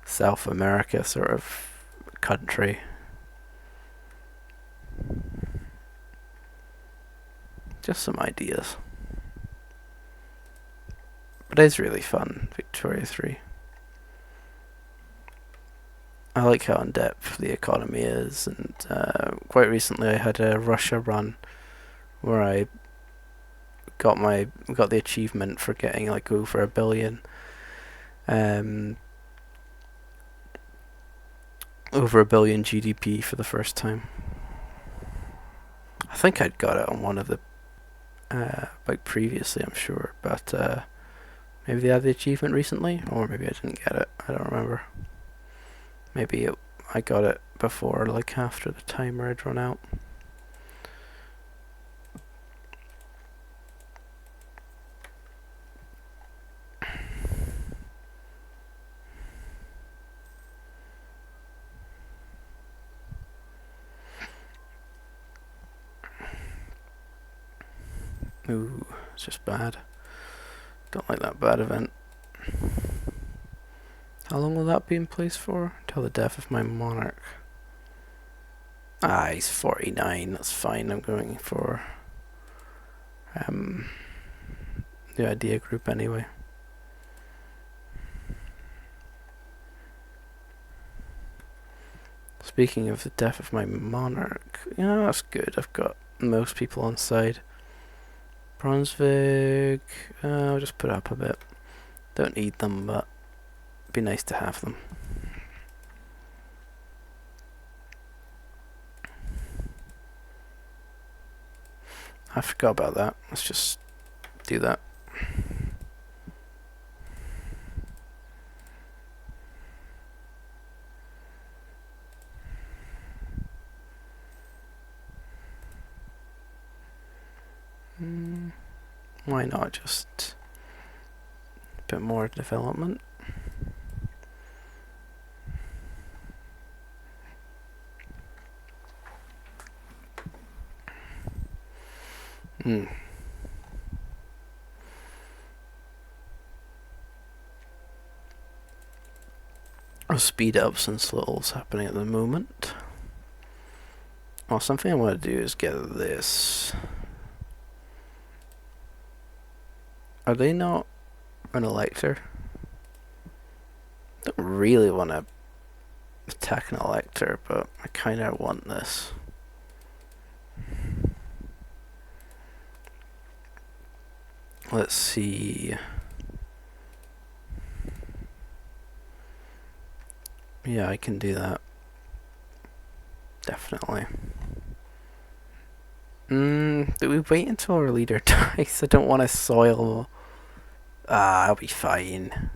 South America sort of country. Just some ideas. But it is really fun, Victoria 3. I like how in depth the economy is, and quite recently I had a Russia run where I got the achievement for getting like over 1 billion, over 1 billion GDP for the first time. I think I'd got it on one of the like previously, I'm sure, but maybe they had the achievement recently, or maybe I didn't get it. I don't remember. Maybe I got it before, like after the timer had run out. Ooh, it's just bad. Don't like that bad event. How long will that be in place for? Till the death of my monarch. Ah, he's 49. That's fine. I'm going for the idea group anyway. Speaking of the death of my monarch, yeah, that's good. I've got most people on side. Brunswick, I'll just put up a bit. Don't need them, but it'd be nice to have them. I forgot about that. Let's just do that. Why not just a bit more development? I'll speed up since little's happening at the moment. Well, something I want to do is get this. Are they not an elector? Don't really want to attack an elector, but I kind of want this. Let's see. Yeah, I can do that. Definitely. Do we wait until our leader dies? I don't want to soil. I'll be fine.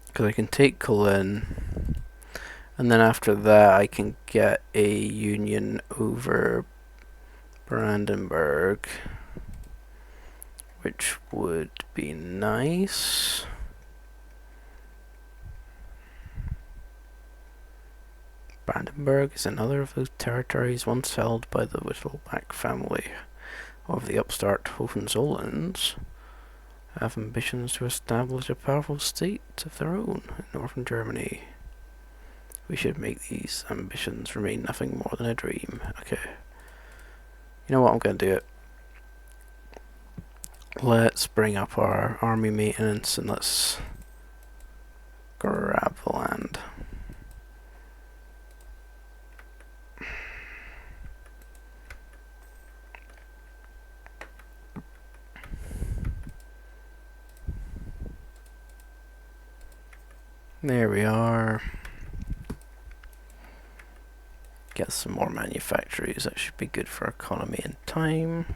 Because I can take Cologne, and then after that I can get a union over Brandenburg, which would be nice. Brandenburg is another of those territories once held by the Wittelsbach family of the upstart Hohenzollerns, have ambitions to establish a powerful state of their own in northern Germany. We should make these ambitions remain nothing more than a dream. Okay. You know what, I'm going to do it. Let's bring up our army maintenance and let's grab the land. There we are. Get some more manufactories. That should be good for economy and time.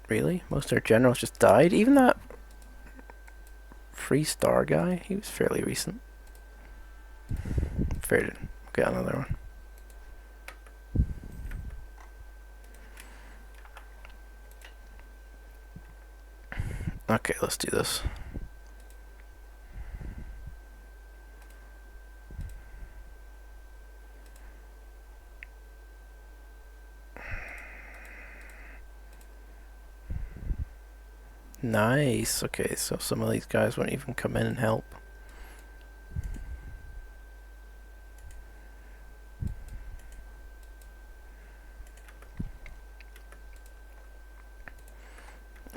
Really? Most of their generals just died? Even that Free Star guy? He was fairly recent. Fair to get another one. Okay, let's do this. Nice. Okay, so some of these guys won't even come in and help.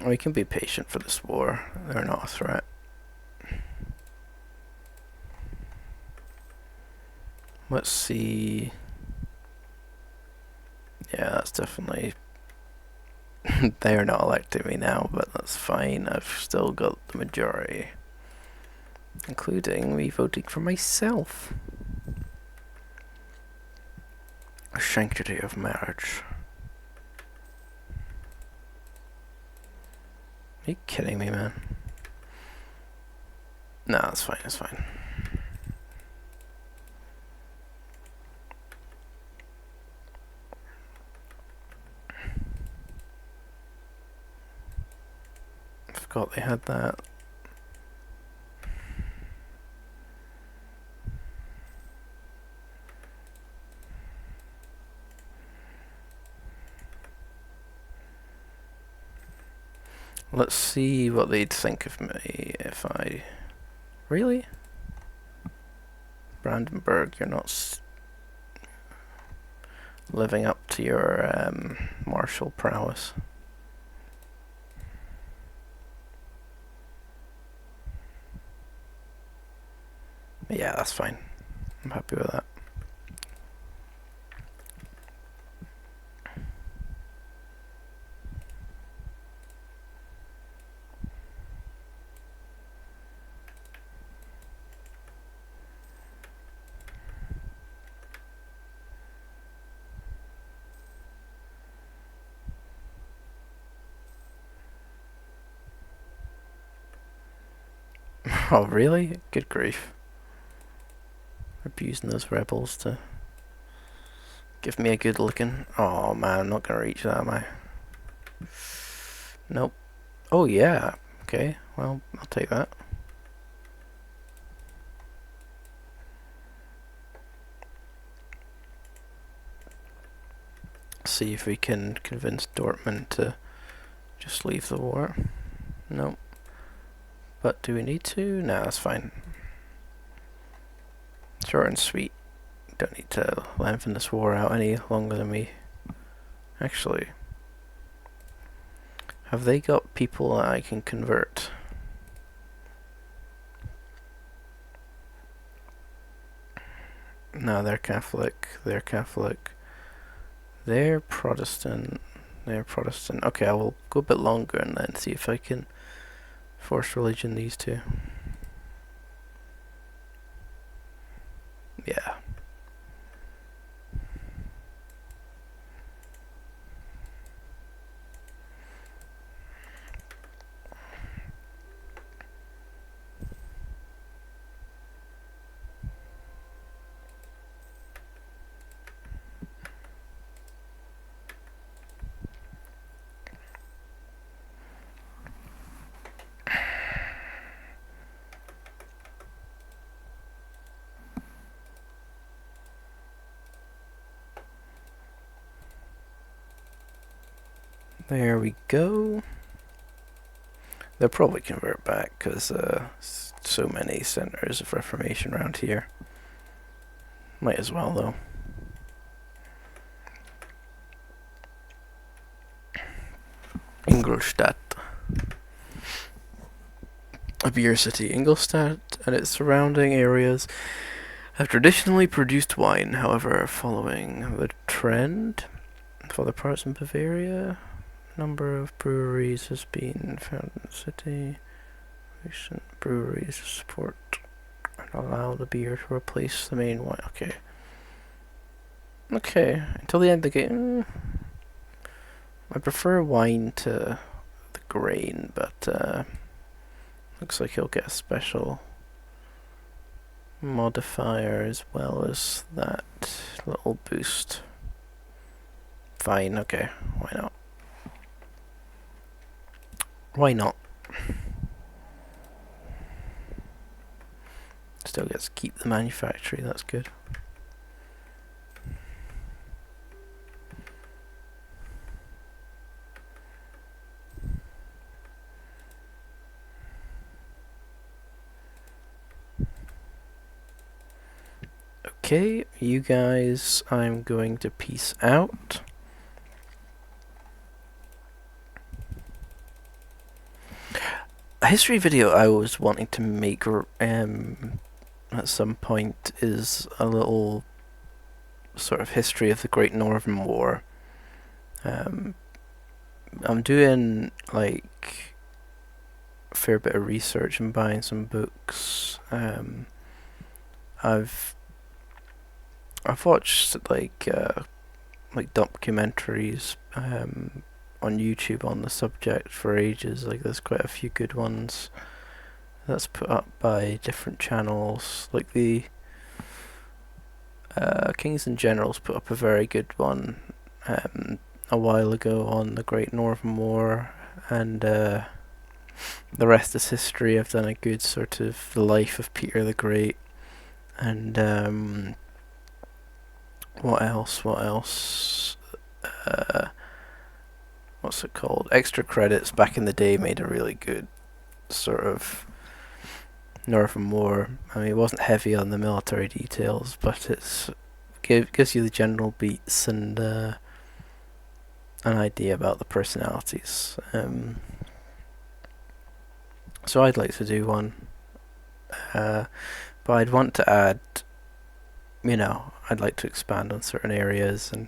We can be patient for this war. They're not a threat. Let's see. Yeah, that's definitely... They're not electing me now, but that's fine. I've still got the majority. Including me voting for myself. A sanctity of marriage. Are you kidding me, man? No, that's fine, that's fine. I forgot they had that. Let's see what they'd think of me if I... Really? Brandenburg, you're not living up to your martial prowess. Yeah, that's fine. I'm happy with that. Oh, really? Good grief. Abusing those rebels to give me a good looking... Oh man, I'm not gonna reach that, am I? Nope. Oh yeah. Okay, well, I'll take that. See if we can convince Dortmund to just leave the war. Nope. But do we need to? No, that's fine. Short and sweet. Don't need to lengthen this war out any longer than we... Actually... Have they got people that I can convert? No, they're Catholic. They're Catholic. They're Protestant. They're Protestant. Okay, I will go a bit longer and then see if I can force religion these two. Yeah. There we go. They'll probably convert back because so many centers of Reformation around here. Might as well though. Ingolstadt. A beer city, Ingolstadt and its surrounding areas have traditionally produced wine. However, following the trend for the parts in Bavaria, number of breweries has been found in the city. Recent breweries support and allow the beer to replace the main wine. Okay. Okay, until the end of the game. I prefer wine to the grain, but looks like he'll get a special modifier as well as that little boost. Fine, okay, why not? Why not? Still gets to keep the manufacturing, that's good. Okay, you guys, I'm going to peace out. A history video I was wanting to make at some point is a little sort of history of the Great Northern War. I'm doing like a fair bit of research and buying some books. I've watched like documentaries on YouTube on the subject for ages. Like there's quite a few good ones that's put up by different channels. Like the Kings and Generals put up a very good one a while ago on the Great Northern War, and the rest is history. I've done a good sort of the life of Peter the Great, and what else? What's it called? Extra Credits back in the day made a really good sort of Northern War. I mean, it wasn't heavy on the military details, but it's gives you the general beats and an idea about the personalities. So I'd like to do one, but I'd want to add, I'd like to expand on certain areas, and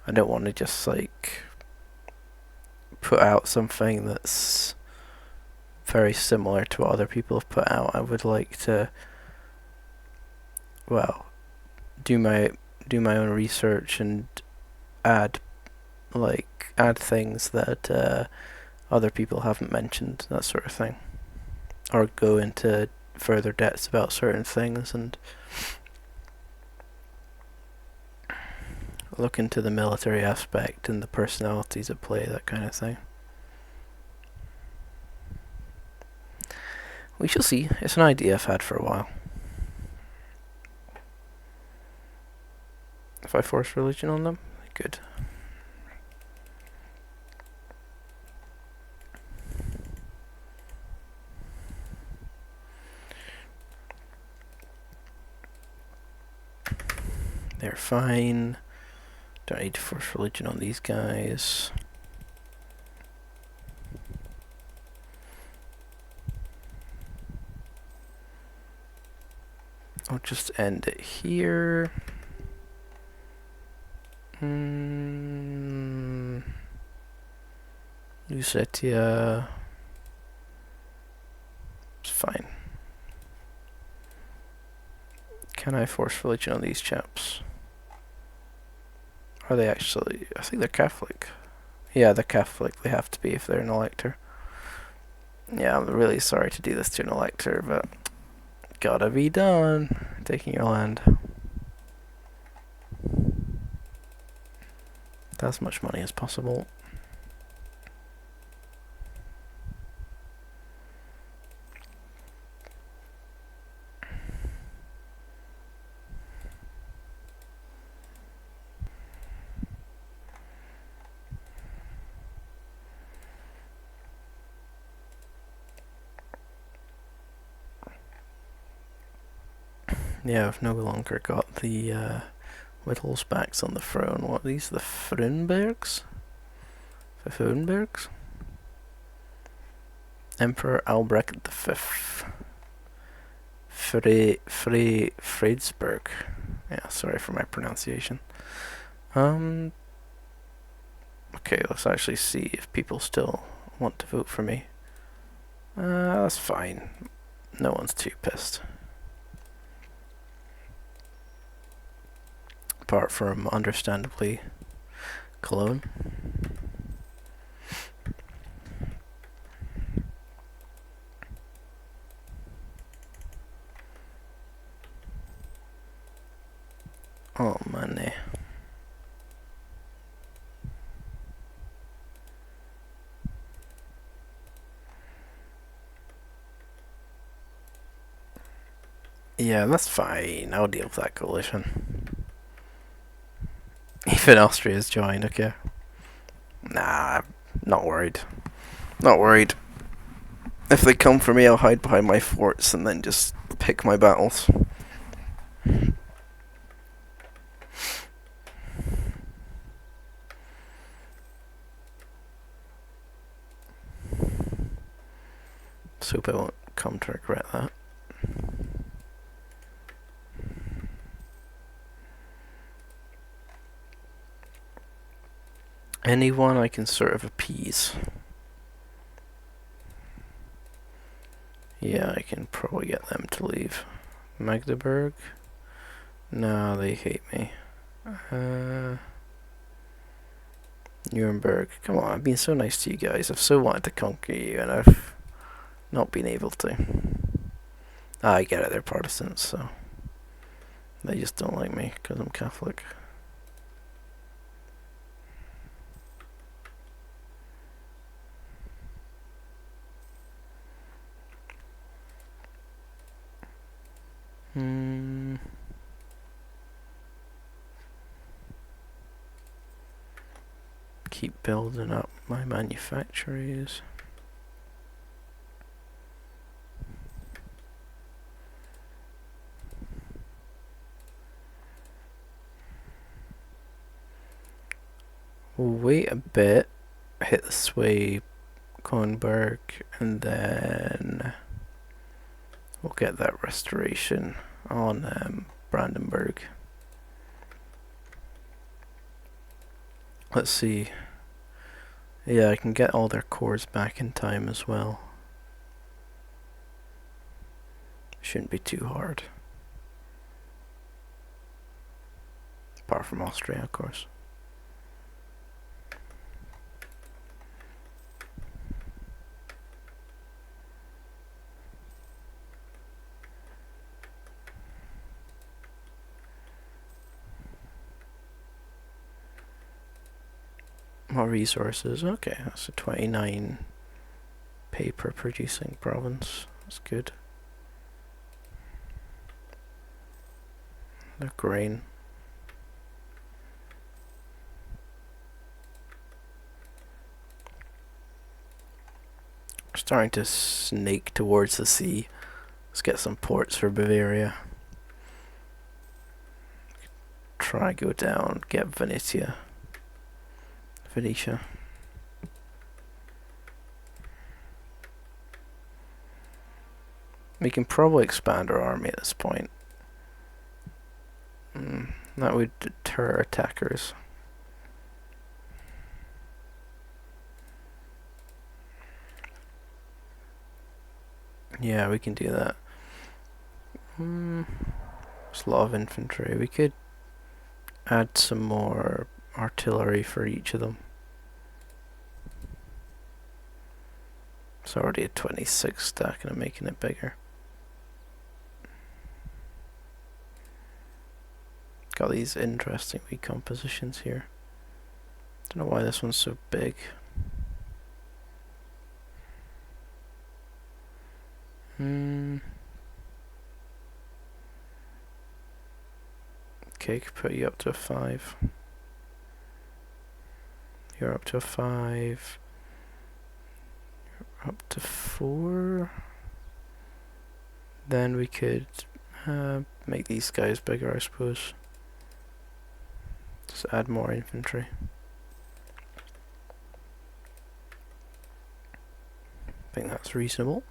I don't want to just like put out something that's very similar to what other people have put out. I would like to, well, do my own research and add things that other people haven't mentioned, that sort of thing, or go into further depths about certain things and look into the military aspect and the personalities at play, that kind of thing. We shall see. It's an idea I've had for a while. If I force religion on them, good. They're fine. Don't need to force religion on these guys. I'll just end it here. Lusetia. It's fine. Can I force religion on these chaps? Are they actually? I think they're Catholic. Yeah, they're Catholic. They have to be if they're an elector. Yeah, I'm really sorry to do this to an elector, but gotta be done. Taking your land. As much money as possible. Yeah, I've no longer got the Wittelsbachs on the throne. What are these? The Frunbergs? The Frunbergs? Emperor Albrecht V. Fredsberg. Yeah, sorry for my pronunciation. Okay, let's actually see if people still want to vote for me. That's fine. No one's too pissed. Apart from, understandably, Cologne. Oh, money. Yeah, that's fine. I'll deal with that coalition. Even Austria's joined, okay. Nah, not worried. Not worried. If they come for me, I'll hide behind my forts and then just pick my battles. Let's hope I won't come to regret that. Anyone I can sort of appease. Yeah, I can probably get them to leave. Magdeburg? No, they hate me. Nuremberg. Come on, I've been so nice to you guys. I've so wanted to conquer you, and I've not been able to. I get it, they're Protestants, so they just don't like me because I'm Catholic. Keep building up my manufactories. We'll wait a bit, hit the sway Kronberg, and then we'll get that restoration on Brandenburg. Let's see. Yeah, I can get all their cores back in time as well. Shouldn't be too hard. Apart from Austria, of course. More resources. Okay, that's a 29 paper producing province. That's good. The grain. We're starting to snake towards the sea. Let's get some ports for Bavaria. Try go down, get Venetia. We can probably expand our army at this point. That would deter attackers. Yeah, we can do that. There's a lot of infantry. We could add some more artillery for each of them. It's already a 26 stack and I'm making it bigger. Got these interesting recompositions here. Don't know why this one's so big. Okay, could put you up to a 5. You're up to a 5. You're up to 4. Then we could Make these guys bigger, I suppose. Just add more infantry. I think that's reasonable.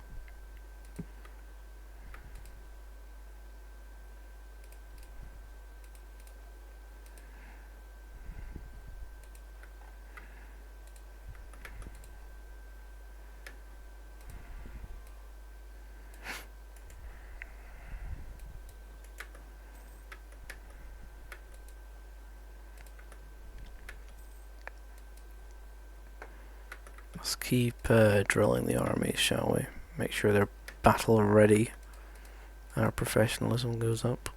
Let's keep drilling the armies, shall we? Make sure they're battle ready. Our professionalism goes up.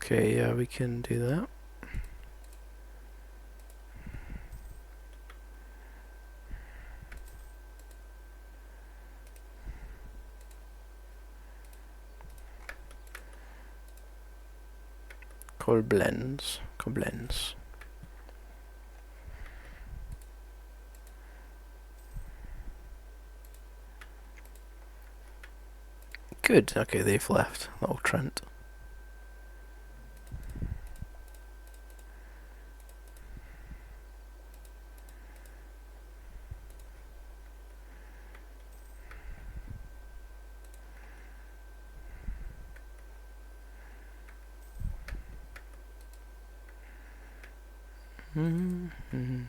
Okay, yeah, we can do that. Koblenz. Good, okay, they've left. Little Trent. Mm-hmm.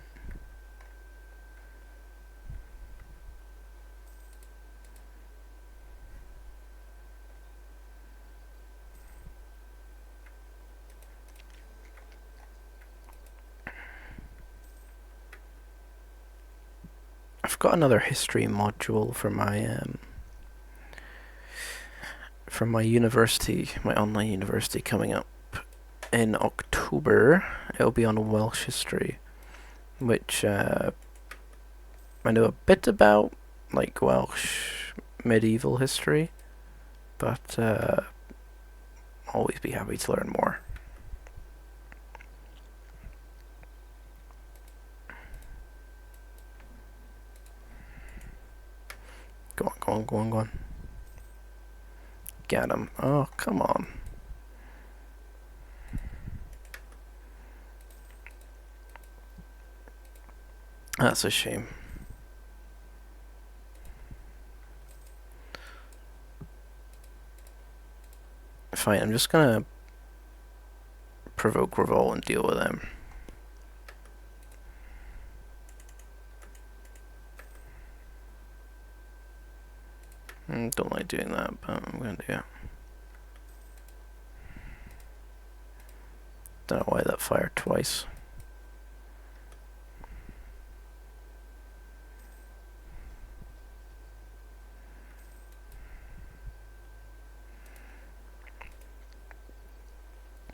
I've got another history module for my university, my online university coming up in October. It'll be on Welsh history, which I know a bit about, like Welsh medieval history, but always be happy to learn more. Go on. Get him. Oh, come on. That's a shame. Fine, I'm just gonna provoke revolt and deal with them. Don't like doing that, but I'm gonna do it. Don't know why that fired twice.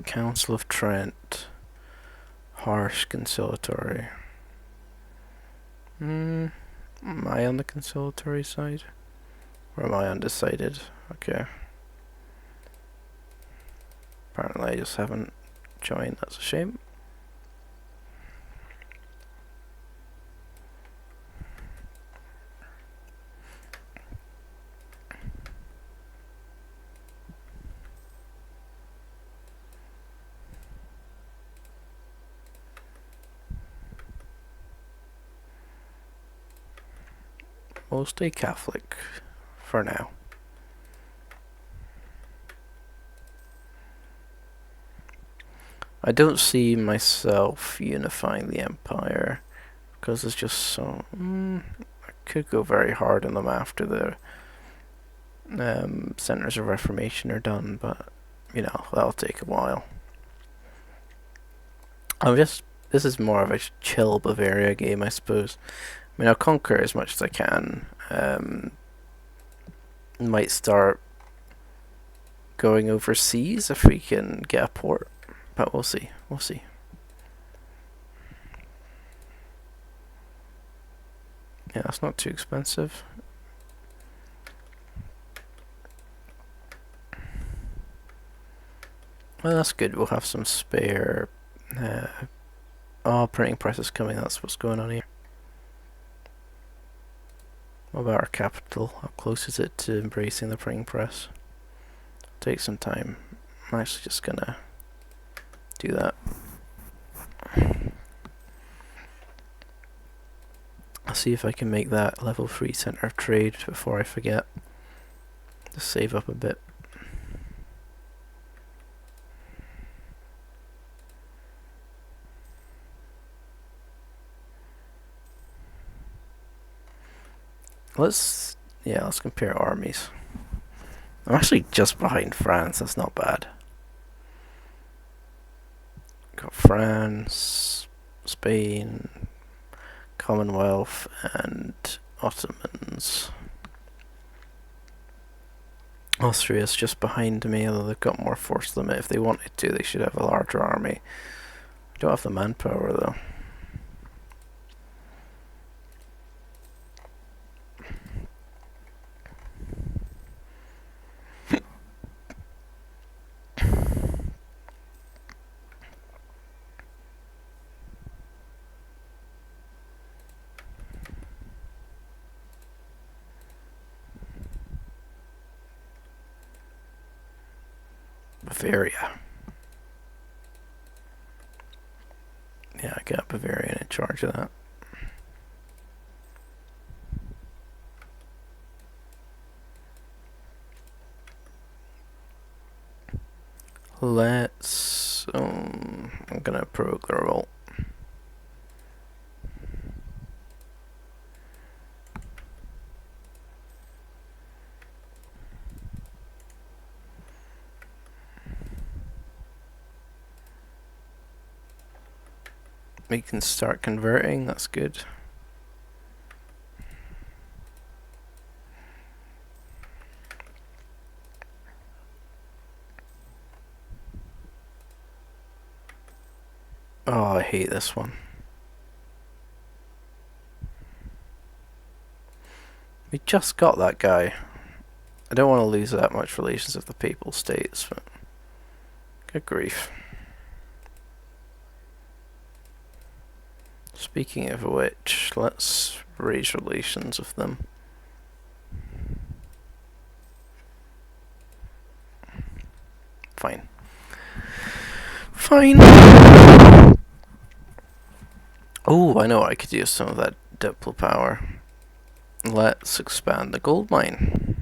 Council of Trent. Harsh conciliatory. Am I on the conciliatory side? Or am I undecided? Okay. Apparently I just haven't joined, that's a shame. We'll stay Catholic for now. I don't see myself unifying the empire because it's just so. I could go very hard on them after the centers of Reformation are done, but you know that'll take a while. This is more of a chill Bavaria game, I suppose. I mean, I'll conquer as much as I can. Might start going overseas if we can get a port, but we'll see. Yeah, it's not too expensive. Well, that's good. We'll have some spare. Uh, oh, printing press is coming. That's what's going on here. What about our capital? How close is it to embracing the printing press? Take some time. I'm actually just gonna do that. I'll see if I can make that level 3 center of trade before I forget. Just save up a bit. Let's compare armies. I'm actually just behind France. That's not bad. Got France, Spain, Commonwealth, and Ottomans. Austria's just behind me, although they've got more force limit. If they wanted to, they should have a larger army. I don't have the manpower though. Bavaria. Yeah, I got Bavarian in charge of that. Let's. I'm gonna provoke the revolt. We can start converting, that's good. Oh, I hate this one. We just got that guy. I don't want to lose that much relations with the Papal States, but good grief. Speaking of which, let's raise relations with them. Fine. Fine. Oh, I know I could use some of that diplo power. Let's expand the gold mine.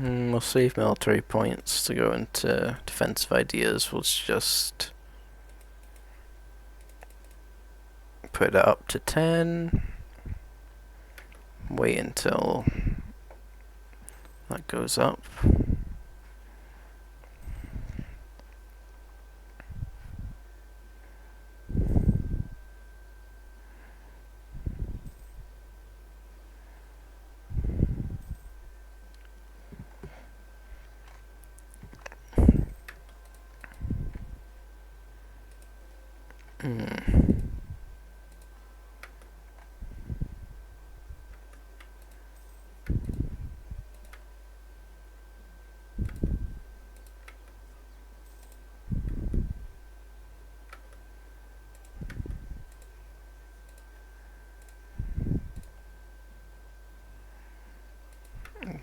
We'll save military points to go into defensive ideas. We'll just put it up to 10. Wait until that goes up.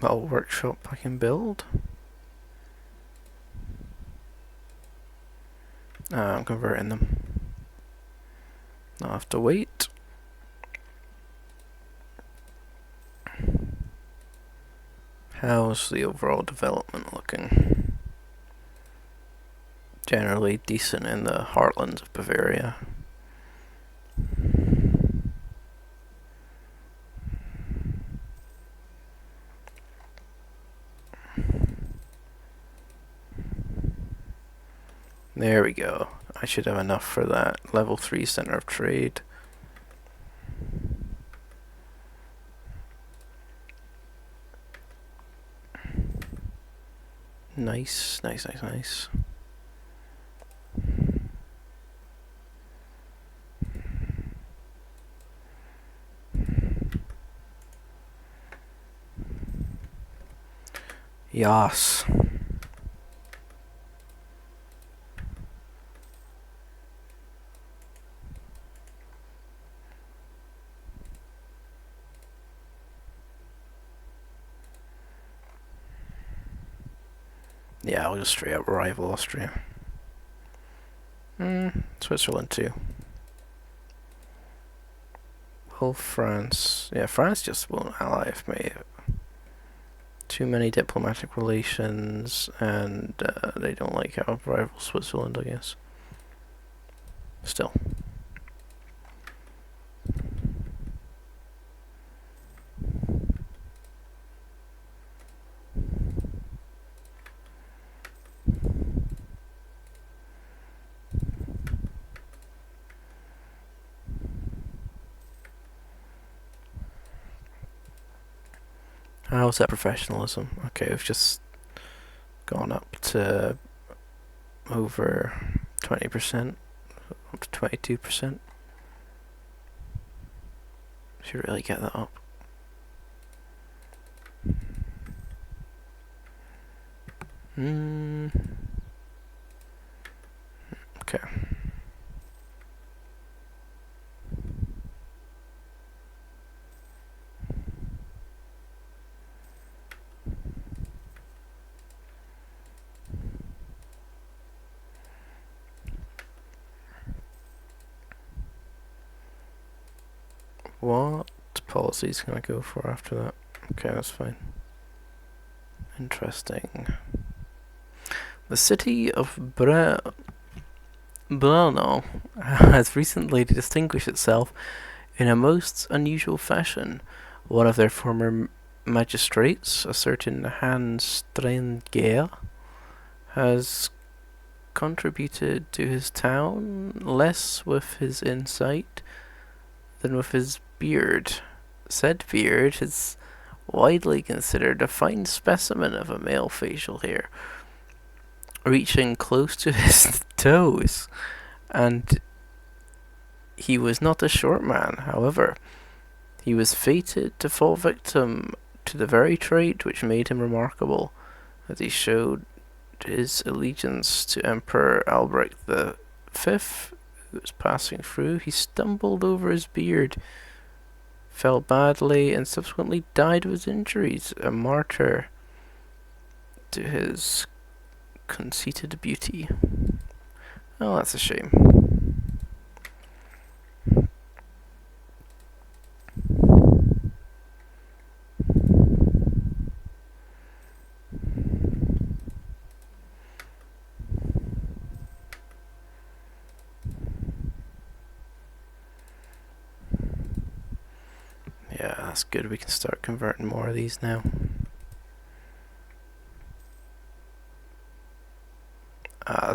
Little workshop I can build. I'm converting them. I'll have to wait. How's the overall development looking? Generally decent in the heartlands of Bavaria. There we go. I should have enough for that level 3 center of trade. Nice, nice, nice, nice. Yas. Yeah, I'll just straight up rival Austria. Switzerland too. Well, France. Yeah, France just won't ally with me. Too many diplomatic relations, and they don't like our rival Switzerland, I guess. Still. How's that professionalism? Okay, we've just gone up to over 20%, up to 22%. Should really get that up. Okay. What policies can I go for after that? Okay, that's fine. Interesting. The city of Brno has recently distinguished itself in a most unusual fashion. One of their former magistrates, a certain Hans Strenger, has contributed to his town less with his insight than with his beard. Said beard is widely considered a fine specimen of a male facial hair, reaching close to his toes, and he was not a short man. However, he was fated to fall victim to the very trait which made him remarkable, as he showed his allegiance to Emperor Albrecht V, who was passing through. He stumbled over his beard, fell badly, and subsequently died of his injuries, a martyr to his conceited beauty. Oh, that's a shame. Yeah, that's good. We can start converting more of these now.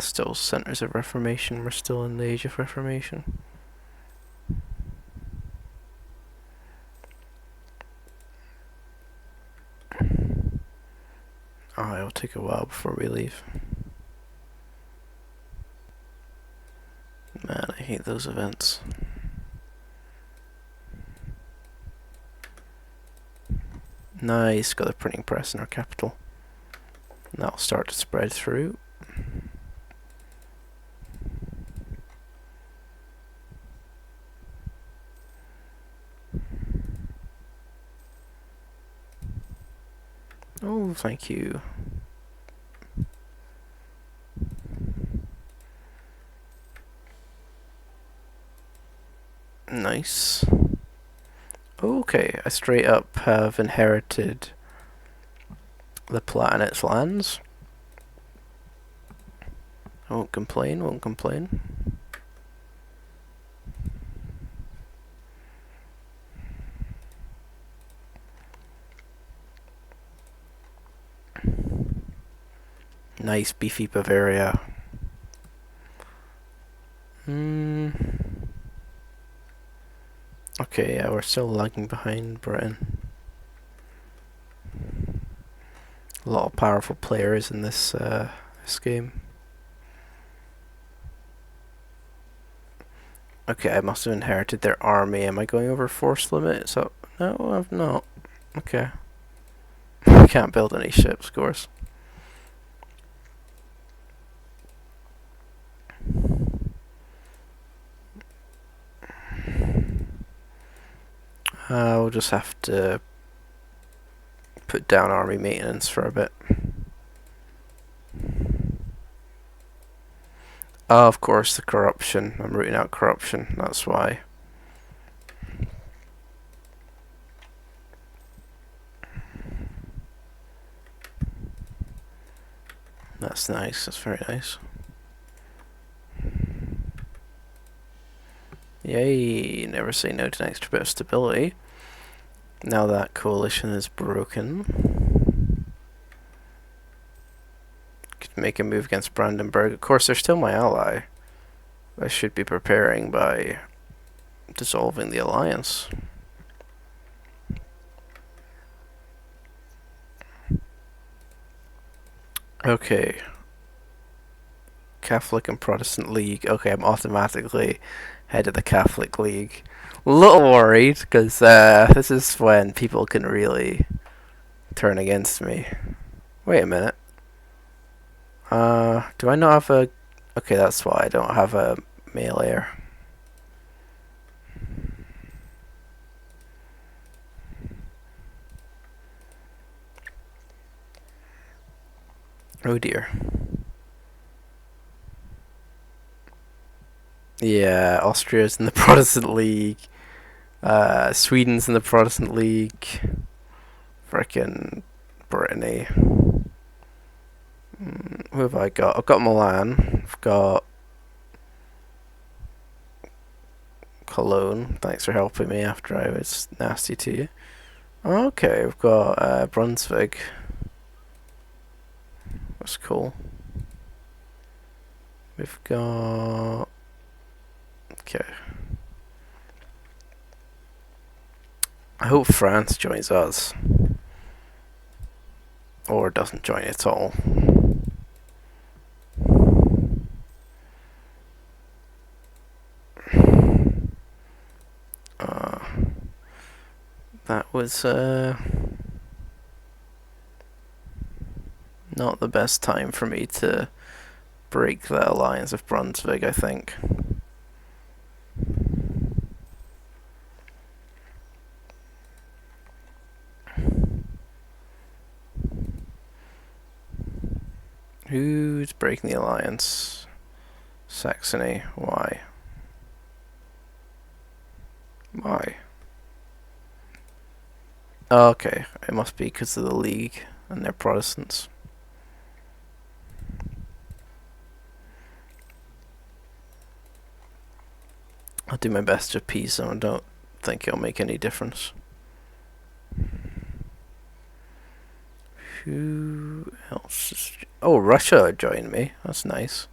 Still centers of Reformation. We're still in the Age of Reformation. Oh, it'll take a while before we leave. Man, I hate those events. Nice, got a printing press in our capital. That'll start to spread through. Oh, thank you. Nice. Okay, I straight up have inherited the planet's lands. I won't complain, won't complain. Nice beefy Bavaria. Okay, yeah, we're still lagging behind Britain. A lot of powerful players in this game. Okay, I must have inherited their army. Am I going over force limit? So no, I've not. Okay. I can't build any ships, of course. We'll just have to put down army maintenance for a bit. Oh, of course, the corruption. I'm rooting out corruption, that's why. That's nice, that's very nice. Yay, never say no to an extra bit of stability. Now that coalition is broken. Could make a move against Brandenburg. Of course, they're still my ally. I should be preparing by dissolving the alliance. Okay. Catholic and Protestant League. Okay, I'm automatically head of the Catholic League. A little worried, because this is when people can really turn against me. Wait a minute. Do I not have a... Okay, that's why I don't have a male heir. Oh dear. Yeah, Austria's in the Protestant League. Sweden's in the Protestant League. Frickin' Brittany. Who have I got? I've got Milan. I've got Cologne. Thanks for helping me after I was nasty to you. Okay, we've got Brunswick. That's cool. We've got... Okay. I hope France joins us. Or doesn't join at all. That was not the best time for me to break the alliance of Brunswick, I think. Who's breaking the alliance? Saxony. Why? Why? Oh, okay, it must be because of the League and they're Protestants. I'll do my best to appease them. I don't think it'll make any difference. Who else is... Oh, Russia joined me. That's nice.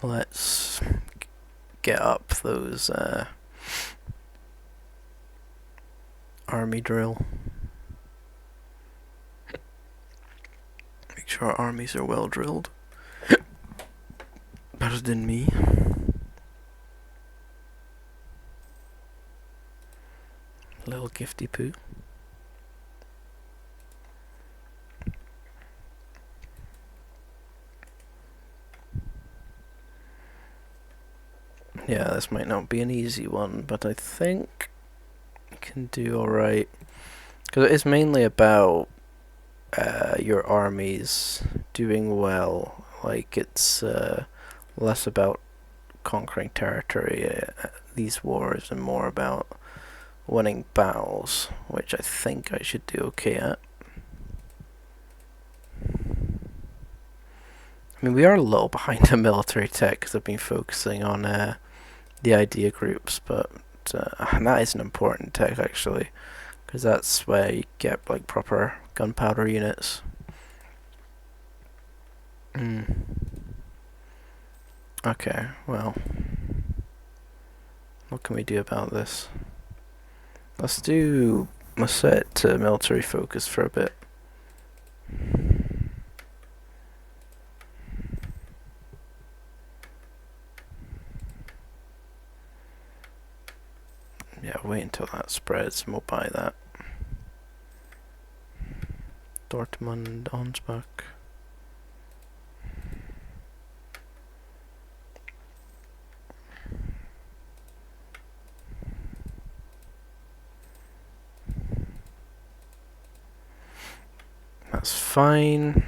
Let's get up those army drill. Make sure our armies are well drilled. Better than me. Little gifty poo. Yeah, this might not be an easy one, but I think I can do alright. Because it is mainly about your armies doing well. Like, it's less about conquering territory, these wars, and more about winning battles, which I think I should do okay at. I mean, we are a little behind in military tech because I've been focusing on the idea groups, but that is an important tech actually, because that's where you get like proper gunpowder units. Okay, well, what can we do about this? Let's set to military focus for a bit. I'll wait until that spreads and we'll buy that. Dortmund, Ansbach. That's fine.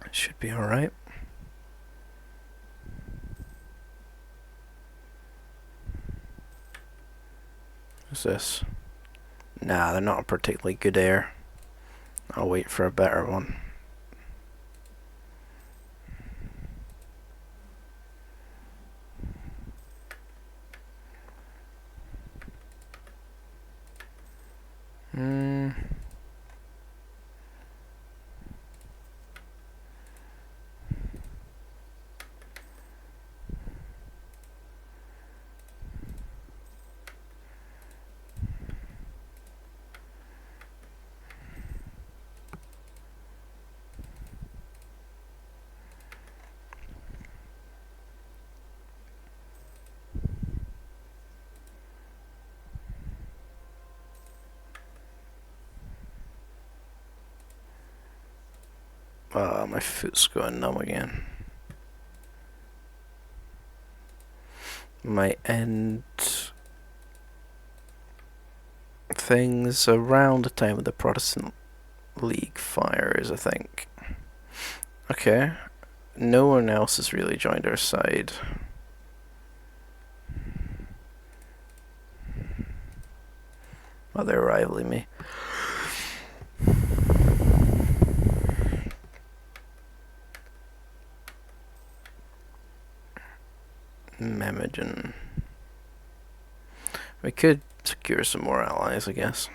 It should be alright. What's this? Nah, they're not a particularly good air. I'll wait for a better one. My foot's going numb again. Might end things around the time of the Protestant League fires, I think. Okay. No one else has really joined our side. Well, they're rivaling me. Memmingen. We could secure some more allies, I guess.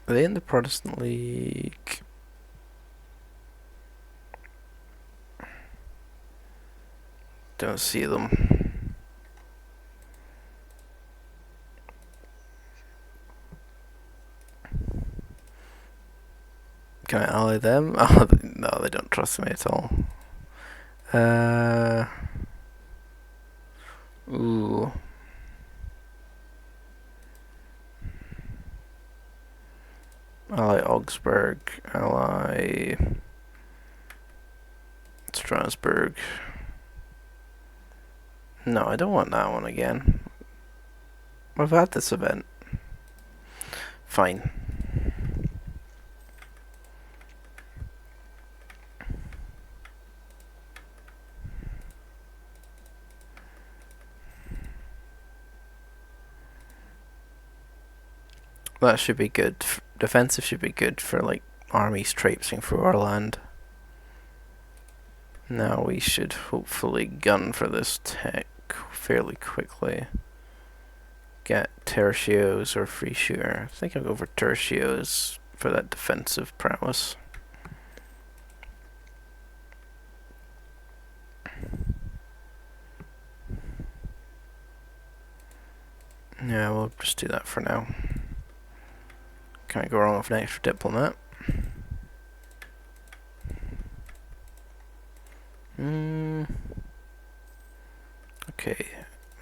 Are they in the Protestant League? Don't see them. Can I ally them? Oh, no, they don't trust me at all. Ooh. Ally Augsburg. Ally Strasbourg. No, I don't want that one again. I've had this event. Fine. That should be good. Defensive should be good for like armies traipsing through our land. Now we should hopefully gun for this tech fairly quickly. Get tertios or free shooter. I think I'll go for tertios for that defensive prowess. Yeah, we'll just do that for now. Can't go wrong with an extra diplomat. Okay,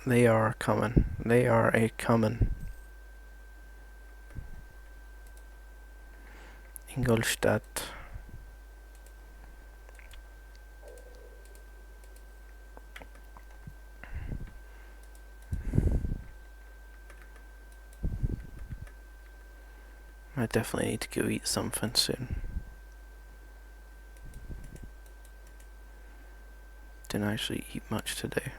they are coming. They are a coming. Ingolstadt. I definitely need to go eat something soon. Didn't actually eat much today.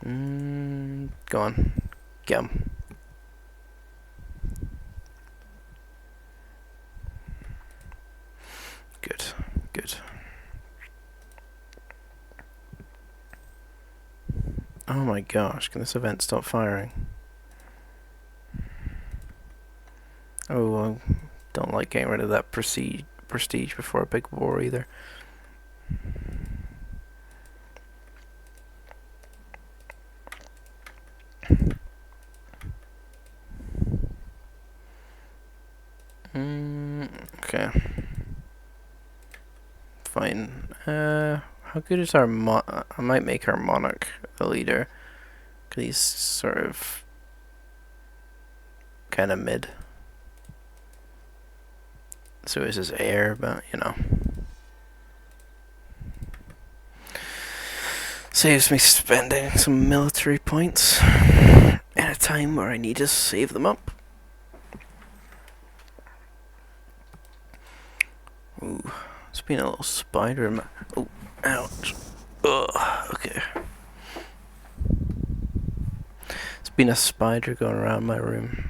Go on. Get 'em. Good. Good. Oh my gosh, can this event stop firing? Oh, I don't like getting rid of that prestige before a big war either. Okay. Fine. How good is our I might make our monarch the leader, because he's sort of kind of mid. So is his heir, but you know. Saves me spending some military points at a time where I need to save them up. Ooh, it's been a little spider in my... Oh, ouch. Ugh, okay. It's been a spider going around my room.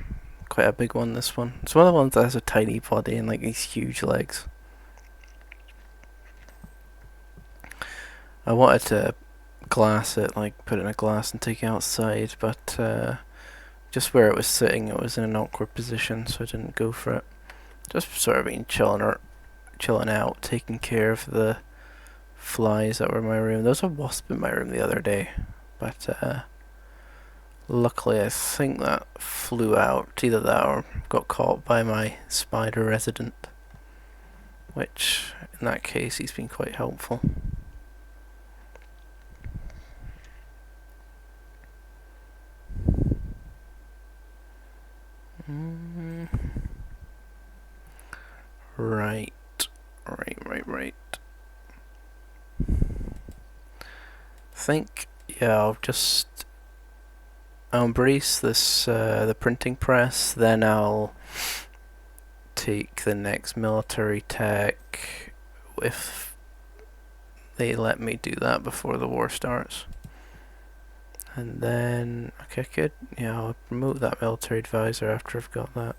Quite a big one, this one. It's one of the ones that has a tiny body and like these huge legs. I wanted to glass it, like put it in a glass and take it outside, but just where it was sitting, it was in an awkward position, so I didn't go for it. Just sort of been chilling out, taking care of the flies that were in my room. There was a wasp in my room the other day, but luckily I think that flew out. Either that or got caught by my spider resident, which in that case he's been quite helpful. Right. Think, yeah, I'll embrace this, the printing press, then I'll take the next military tech if they let me do that before the war starts. And then, okay, good. Yeah, I'll promote that military advisor after I've got that.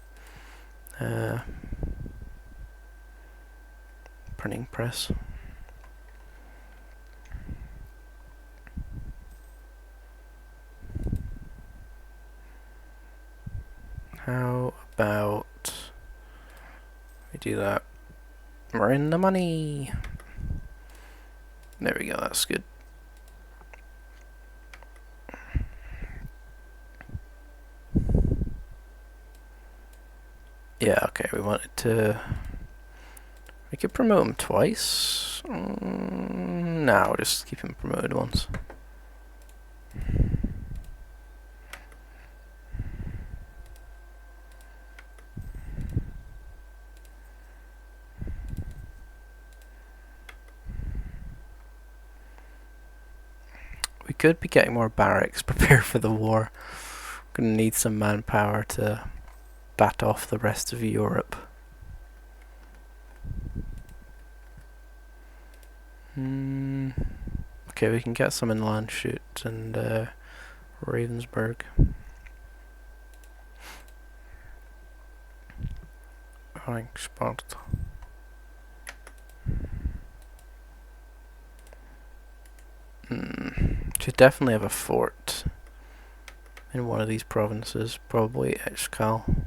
Printing press. How about we do that? We're in the money. There we go, that's good. Yeah, okay, we could promote him twice. No, we'll just keep him promoted once. We could be getting more barracks prepared for the war. We're gonna need some manpower to bat off the rest of Europe. Okay, we can get some in Landshut and Ravensburg. Spot. Should definitely have a fort in one of these provinces, probably Eshkal.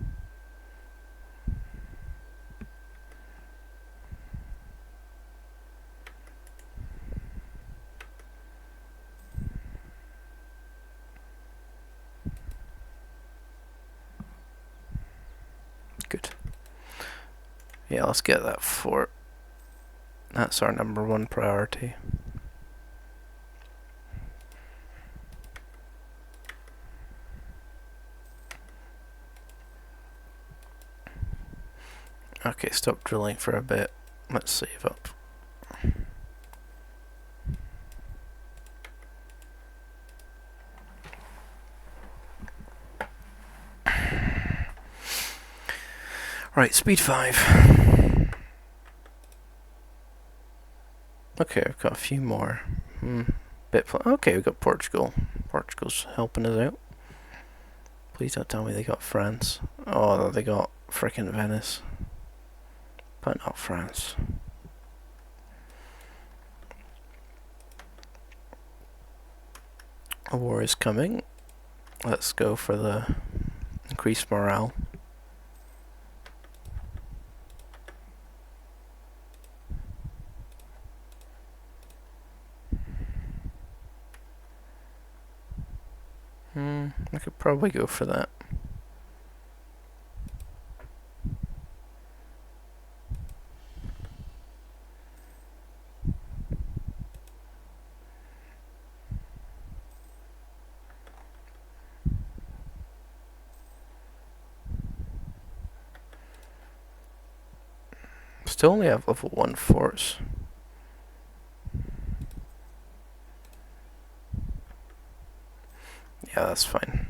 Good. Yeah, let's get that fort. That's our #1 priority. Okay, stop drilling for a bit. Let's save up. Right, speed 5. Okay, I've got a few more. Okay, we've got Portugal. Portugal's helping us out. Please don't tell me they got France. Oh, they got frickin' Venice. But not France. A war is coming. Let's go for the increased morale. I could probably go for that. Still only have level 1 forts. Yeah, that's fine.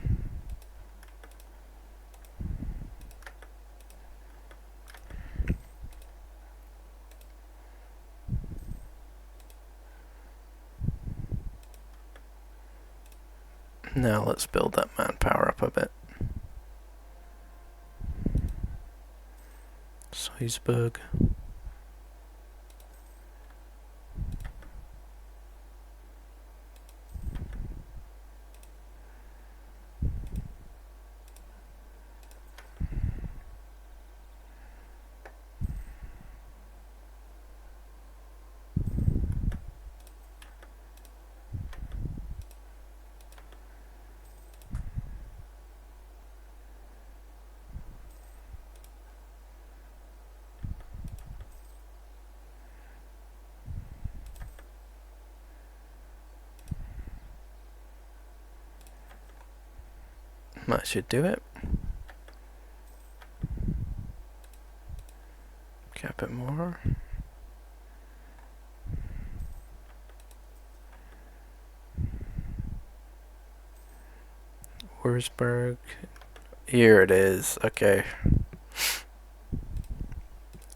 Now let's build that manpower up a bit. Salzburg. That should do it. Cap it more. Wurzburg. Here it is. Okay.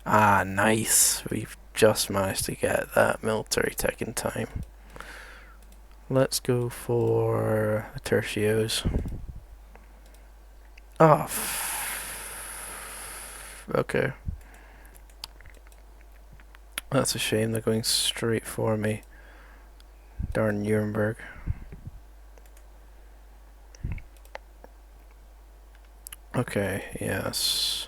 Ah, nice. We've just managed to get that military tech in time. Let's go for the tertios. Oh, okay. That's a shame, they're going straight for me. Darn Nuremberg. Okay, yes.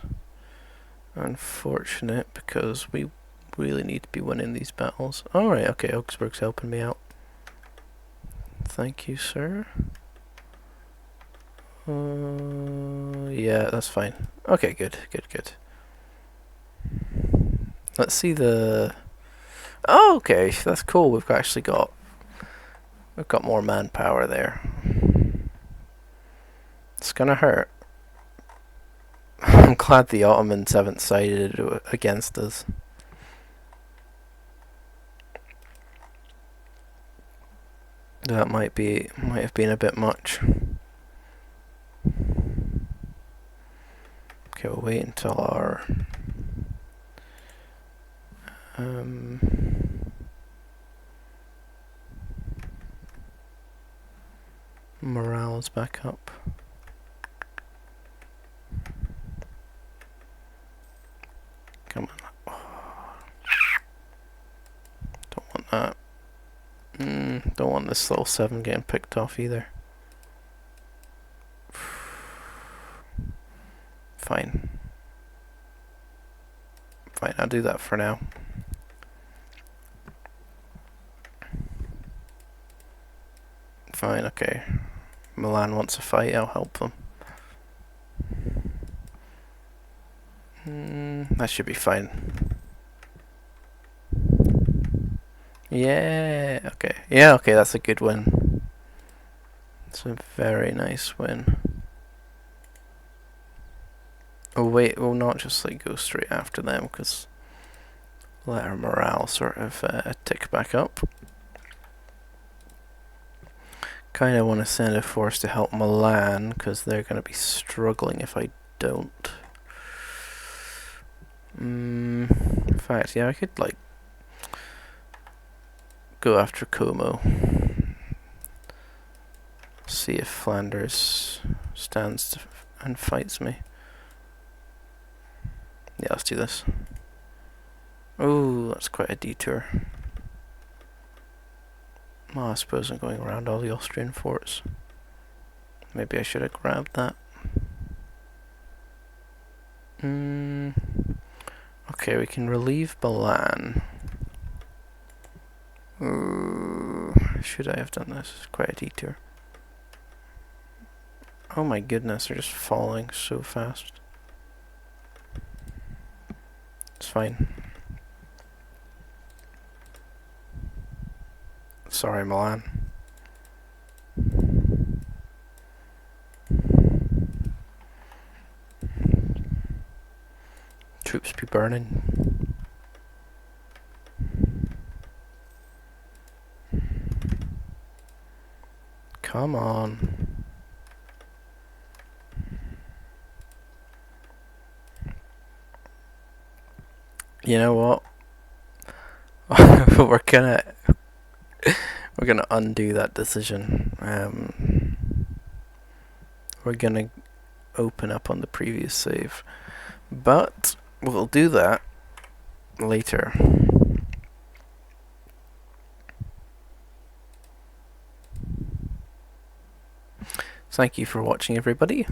Unfortunate, because we really need to be winning these battles. Alright, okay, Augsburg's helping me out. Thank you, sir. Yeah, that's fine. Okay, good. Let's see the... Oh, okay, that's cool. We've got more manpower there. It's gonna hurt. I'm glad the Ottomans haven't sided against us. That might have been a bit much. Okay, we'll wait until our morale is back up. Come on. Oh. Don't want that. Don't want this little 7 getting picked off either. Fine. Fine, I'll do that for now. Fine, okay. Milan wants a fight, I'll help them. That should be fine. Yeah, okay. Yeah, okay, that's a good win. It's a very nice win. Oh wait, we'll not just like go straight after them, because let our morale sort of tick back up. Kind of want to send a force to help Milan, because they're going to be struggling if I don't. In fact, yeah, I could like go after Como. See if Flanders stands and fights me. Yeah, let's do this. Oh, that's quite a detour. Well, I suppose I'm going around all the Austrian forts. Maybe I should have grabbed that. Okay, we can relieve Milan. Ooh, should I have done this? It's quite a detour. Oh my goodness, they're just falling so fast. It's fine. Sorry, Milan. Troops be burning. Come on. You know what? we're gonna undo that decision. We're gonna open up on the previous save, but we'll do that later. Thank you for watching, everybody.